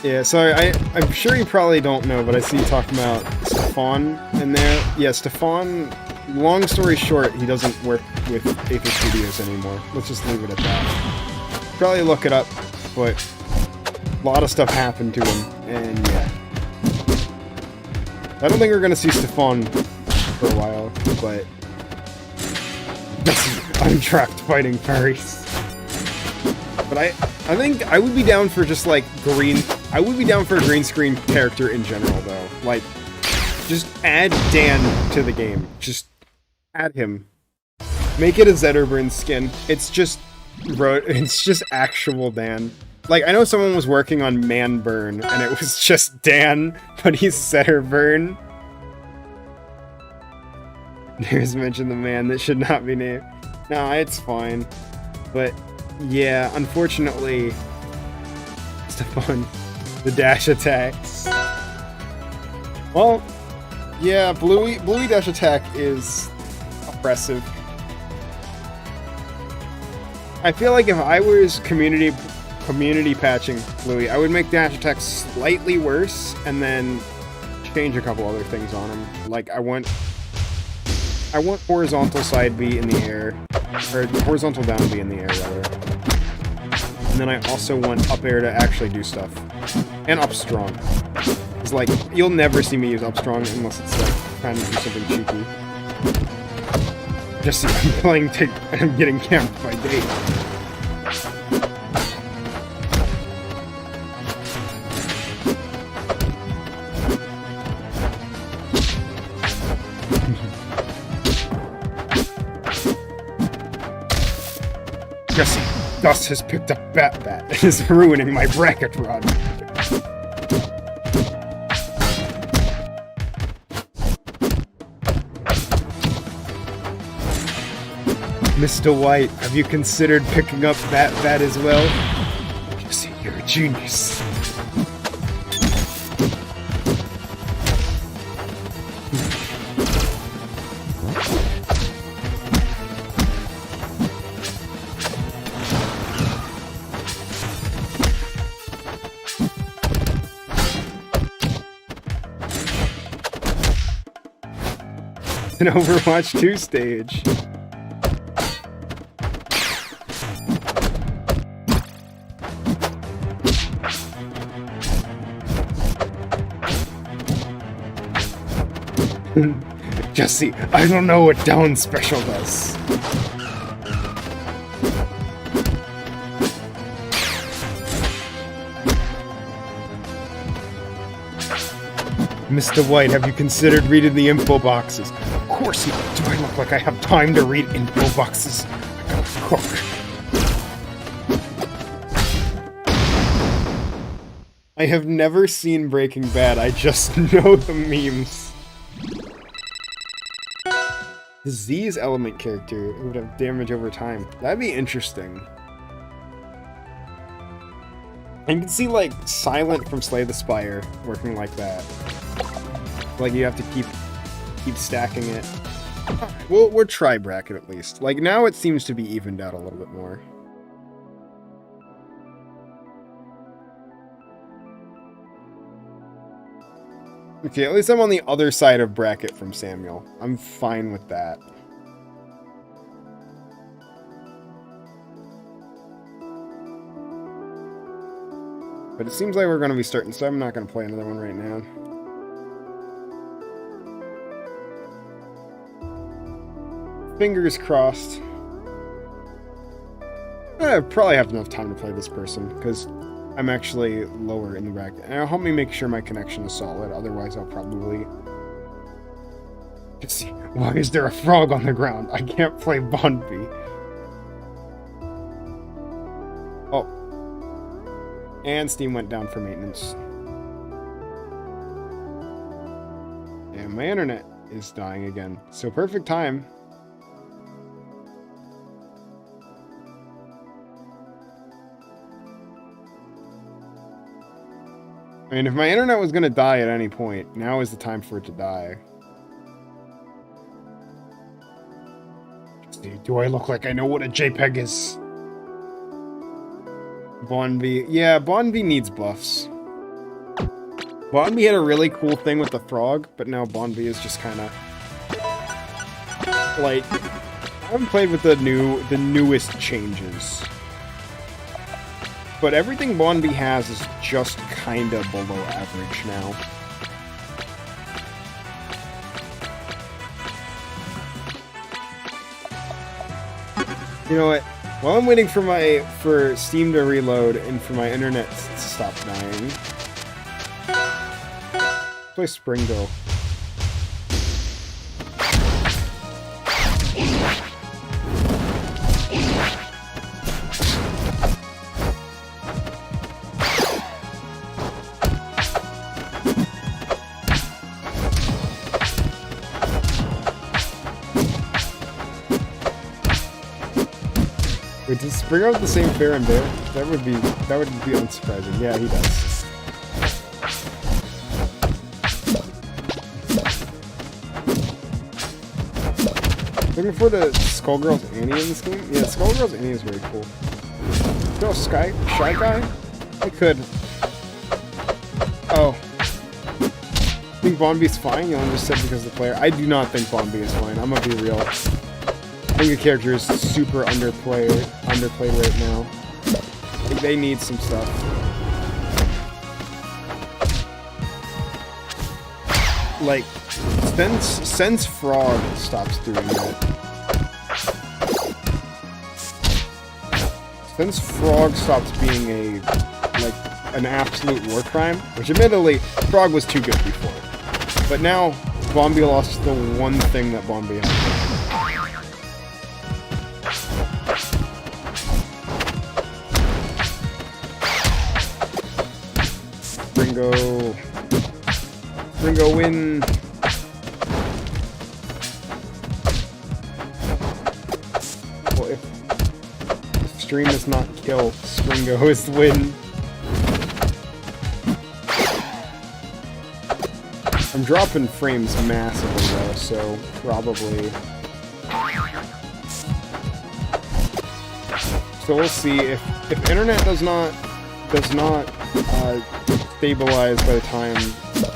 Yeah, so I'm sure you probably don't know, but I see you talking about Stefan in there. Yeah, Stefan, long story short, he doesn't work with Aether Studios anymore. Let's just leave it at that. Probably look it up, but a lot of stuff happened to him, and yeah. I don't think we're gonna see Stefan for a while, but I'm trapped fighting furries. But I think I would be down for just like I would be down for a green screen character in general though. Like, just add Dan to the game. Just add him. Make it a Zetterburn skin. It's just actual Dan. Like, I know someone was working on Manburn and it was just Dan, but he's Zetterburn. There's mentioned the man that should not be named. Nah, it's fine. But yeah, unfortunately, Stefan, the dash attacks. Well, yeah, BLUEY dash attack is oppressive. I feel like if I was community patching BLUEY, I would make dash attack slightly worse and then change a couple other things on him. Like I want horizontal side B in the air, or horizontal down B in the air rather. And then I also want up air to actually do stuff. And up strong. It's like, you'll never see me use up strong unless it's like trying to do something cheeky. Just see, I'm playing I'm getting camped by Dave. Jesse, Gus has picked up Bat and is ruining my bracket run. Mr. White, have you considered picking up Bat as well? Jesse, you're a genius. An Overwatch 2 stage. Jesse, I don't know what down special does. Mr. White, have you considered reading the info boxes? Of course not. Do I look like I have time to read info boxes? I gotta cook. I have never seen Breaking Bad, I just know the memes. Disease element character would have damage over time. That'd be interesting. And you can see, like, Silent from Slay the Spire working like that. Like, you have to keep stacking it. We'll try bracket at least. Like, now it seems to be evened out a little bit more. Okay, at least I'm on the other side of bracket from Samuel. I'm fine with that. But it seems like we're going to be starting, so I'm not going to play another one right now. Fingers crossed. I probably have enough time to play this person, because I'm actually lower in the bracket. And it'll help me make sure my connection is solid, otherwise I'll probably... Just see, why is there a frog on the ground? I can't play Bonby. Oh. And Steam went down for maintenance. And my internet is dying again. So perfect time. I mean, if my internet was going to die at any point, now is the time for it to die. Do I look like I know what a JPEG is? Bonby. Yeah, Bonby needs buffs. Bonby had a really cool thing with the frog, but now Bonby is just kind of... Like, I haven't played with the newest changes. But everything Bonby has is just kind of below average now. You know what? While I'm waiting for Steam to reload and for my internet to stop dying, play Springo. Wait, does Springo have the same Fair and Bear? That would be unsurprising. Yeah, he does. Looking for the Skullgirls Annie in this game? Yeah, Skullgirls Annie is very cool. No, Shy Guy? I could. Oh. I think Bonby's fine? You only just said because of the player. I do not think Bonby is fine. I'm gonna be real. I think the character is super underplayed right now. I think they need some stuff. Like, since Frog stops doing that. Since Frog stops being an absolute war crime, which admittedly, Frog was too good before. But now, Bonby lost the one thing that Bonby had. Springo win. Well, if stream does not kill, Springo is the win. I'm dropping frames massively though, so probably. So we'll see if internet does not stabilize by the time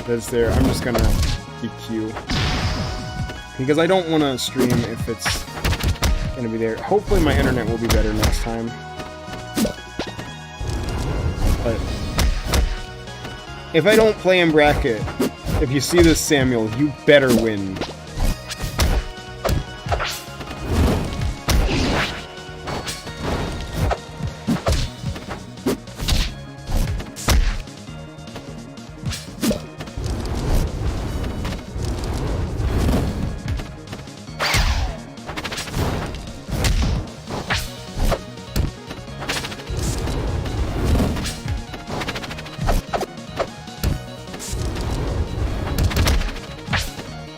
that's there. I'm just gonna EQ because I don't want to stream if it's gonna be there. Hopefully my internet will be better next time. But if I don't play in bracket, If you see this, Samuel, you better win.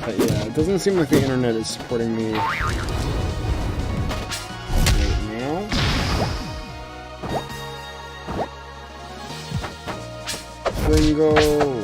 But yeah, it doesn't seem like the internet is supporting me right now. Bingo!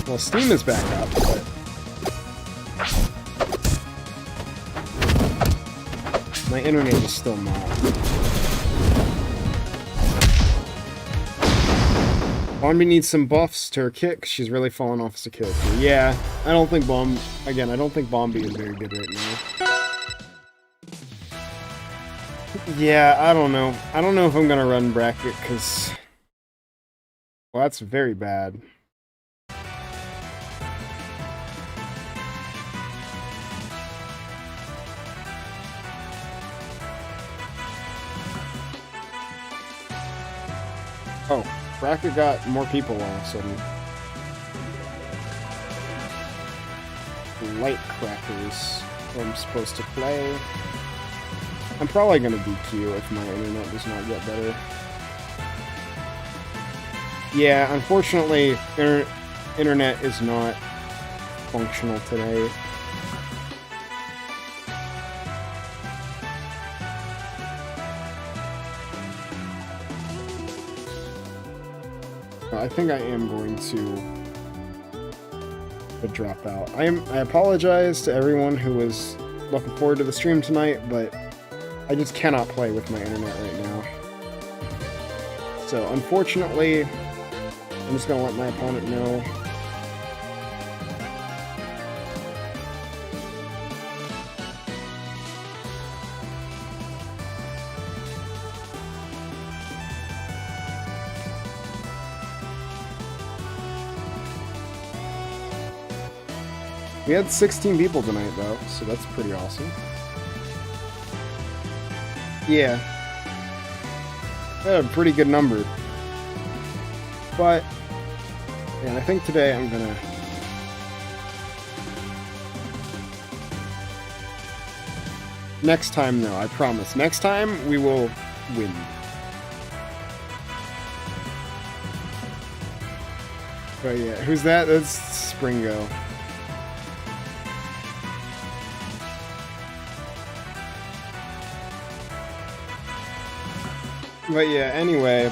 Well, Steam is back up, but my internet is still not. Bombi needs some buffs to her kick. She's really fallen off as a character. Yeah, I don't think Bombi is very good right now. Yeah, I don't know. I don't know if I'm gonna run bracket, because... well, that's very bad. Oh, bracket got more people all of a sudden. Light crackers I'm supposed to play. I'm probably gonna DQ if my internet does not get better. Yeah, unfortunately, internet is not functional today. I think I am going to drop out. I apologize to everyone who was looking forward to the stream tonight, but I just cannot play with my internet right now. So unfortunately, I'm just gonna let my opponent know. We had 16 people tonight, though, so that's pretty awesome. Yeah. That's a pretty good number. But, yeah, I think today I'm gonna... next time, though, I promise. Next time, we will win. But yeah, who's that? That's Springo. But yeah, anyway,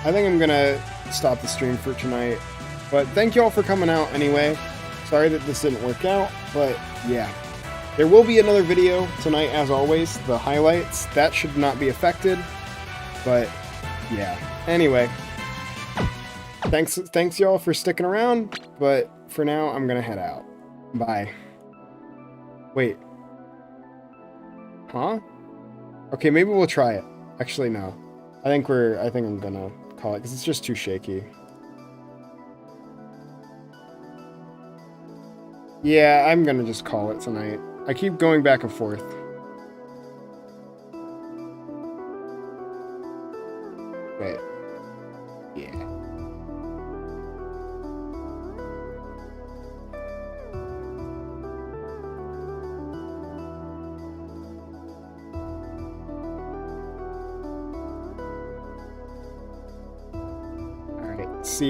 I think I'm gonna stop the stream for tonight. But thank you all for coming out anyway. Sorry that this didn't work out, but yeah. There will be another video tonight, as always, the highlights. That should not be affected, but yeah. Anyway, thanks y'all for sticking around, but for now, I'm gonna head out. Bye. Wait. Huh? Okay, maybe we'll try it. Actually, no. I think I'm gonna call it, because it's just too shaky. Yeah, I'm gonna just call it tonight. I keep going back and forth.